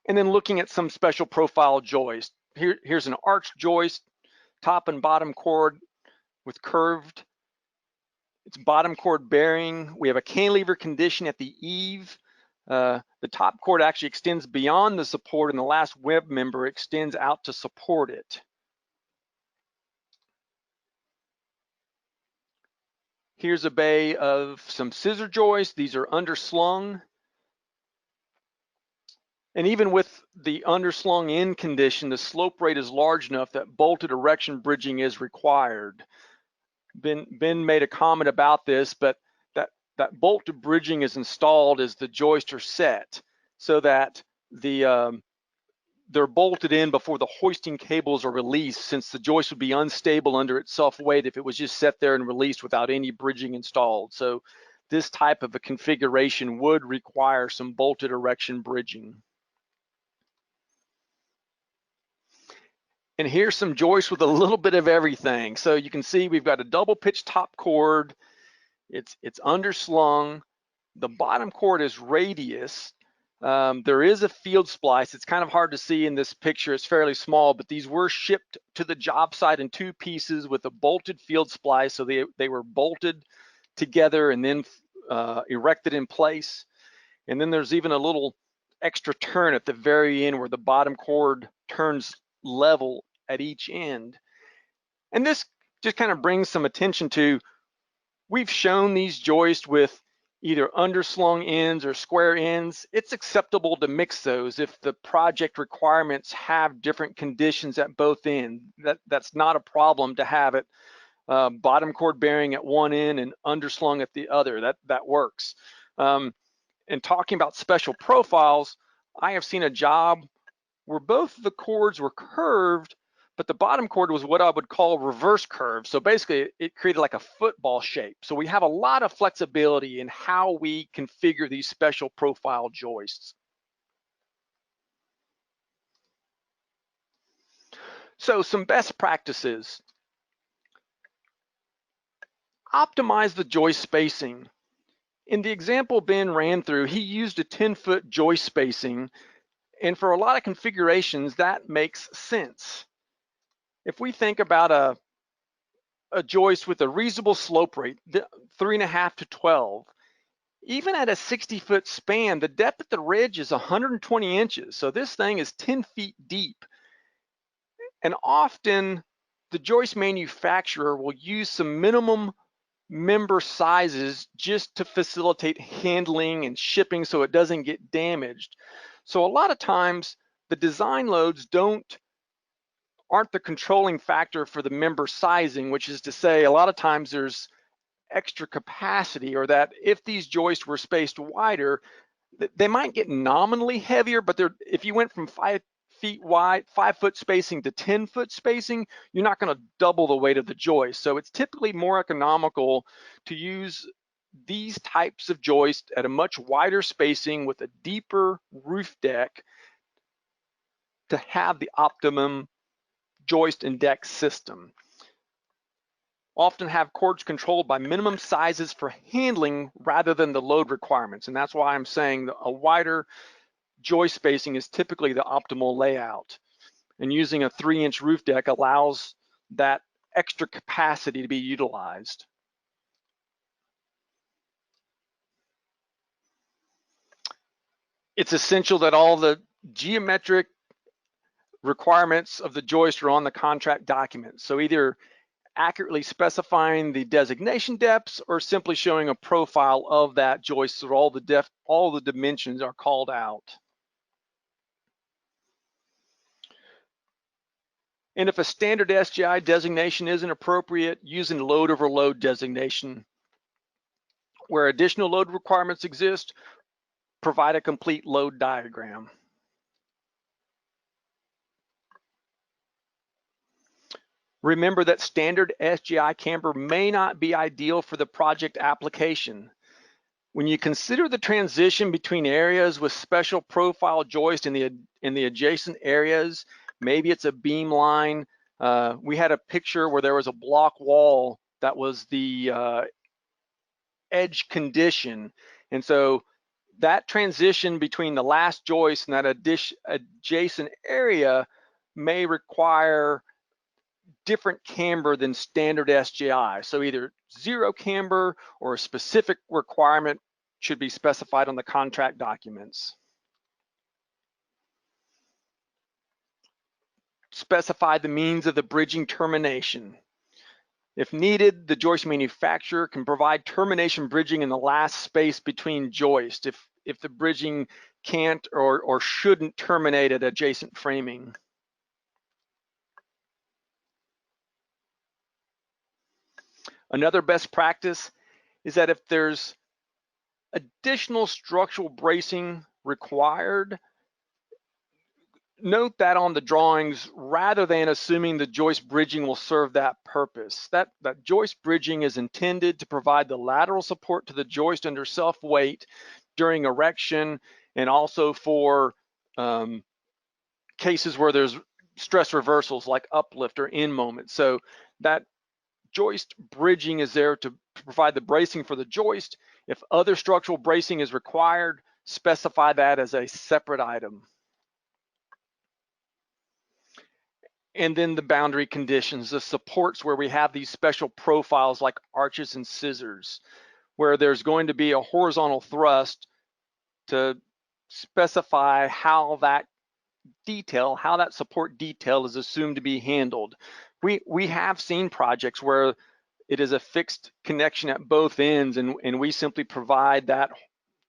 And then looking at some special profile joist. Here's an arch joist, top and bottom chord with curved. It's bottom chord bearing. We have a cantilever condition at the eave. The top chord actually extends beyond the support, and the last web member extends out to support it. Here's a bay of some scissor joists. These are underslung. And even with the underslung end condition, the slope rate is large enough that bolted erection bridging is required. Ben made a comment about this, but that bolted bridging is installed as the joists are set, so that they're bolted in before the hoisting cables are released, since the joist would be unstable under its self-weight if it was just set there and released without any bridging installed. So this type of a configuration would require some bolted erection bridging. And here's some joists with a little bit of everything. So you can see we've got a double pitch top chord. It's underslung. The bottom chord is radius. There is a field splice. It's kind of hard to see in this picture. It's fairly small, but these were shipped to the job site in 2 pieces with a bolted field splice. So they were bolted together and then erected in place. And then there's even a little extra turn at the very end where the bottom chord turns level at each end. And this just kind of brings some attention to, we've shown these joists with either underslung ends or square ends. It's acceptable to mix those if the project requirements have different conditions at both ends. That's not a problem to have it bottom chord bearing at one end and underslung at the other. That works. And talking about special profiles, I have seen a job where both the chords were curved, but the bottom chord was what I would call reverse curve. So basically it created like a football shape. So we have a lot of flexibility in how we configure these special profile joists. So some best practices. Optimize the joist spacing. In the example Ben ran through, he used a 10-foot joist spacing, and for a lot of configurations, that makes sense. If we think about a joist with a reasonable slope rate, 3.5 to 12, even at a 60-foot span, the depth at the ridge is 120 inches. So this thing is 10 feet deep. And often the joist manufacturer will use some minimum member sizes just to facilitate handling and shipping so it doesn't get damaged. So a lot of times the design loads aren't the controlling factor for the member sizing, which is to say a lot of times there's extra capacity, or that if these joists were spaced wider, they might get nominally heavier, but if you went from 5 feet wide, 5 foot spacing to 10 foot spacing, you're not going to double the weight of the joist. So it's typically more economical to use these types of joists at a much wider spacing with a deeper roof deck to have the optimum joist and deck system. Often have chords controlled by minimum sizes for handling rather than the load requirements. And that's why I'm saying a wider joist spacing is typically the optimal layout. And using a 3-inch roof deck allows that extra capacity to be utilized. It's essential that all the geometric requirements of the joist are on the contract document. So either accurately specifying the designation depths or simply showing a profile of that joist so all the dimensions are called out. And if a standard SJI designation isn't appropriate, using load over load designation. Where additional load requirements exist, provide a complete load diagram. Remember that standard SJI camber may not be ideal for the project application. When you consider the transition between areas with special profile joist in the adjacent areas, maybe it's a beam line. We had a picture where there was a block wall that was the edge condition. And so that transition between the last joist and that adjacent area may require different camber than standard SJI. So either zero camber or a specific requirement should be specified on the contract documents. Specify the means of the bridging termination. If needed, the joist manufacturer can provide termination bridging in the last space between joists if the bridging can't or shouldn't terminate at adjacent framing. Another best practice is that if there's additional structural bracing required, note that on the drawings rather than assuming the joist bridging will serve that purpose. That joist bridging is intended to provide the lateral support to the joist under self-weight during erection, and also for cases where there's stress reversals like uplift or end moment. So that joist bridging is there to provide the bracing for the joist. If other structural bracing is required, specify that as a separate item. And then the boundary conditions, the supports where we have these special profiles like arches and scissors, where there's going to be a horizontal thrust to specify how that support detail is assumed to be handled. We have seen projects where it is a fixed connection at both ends, and we simply provide that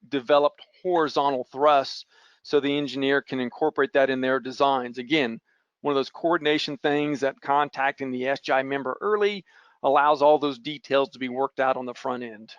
developed horizontal thrust so the engineer can incorporate that in their designs. Again, one of those coordination things that contacting the SJI member early allows all those details to be worked out on the front end.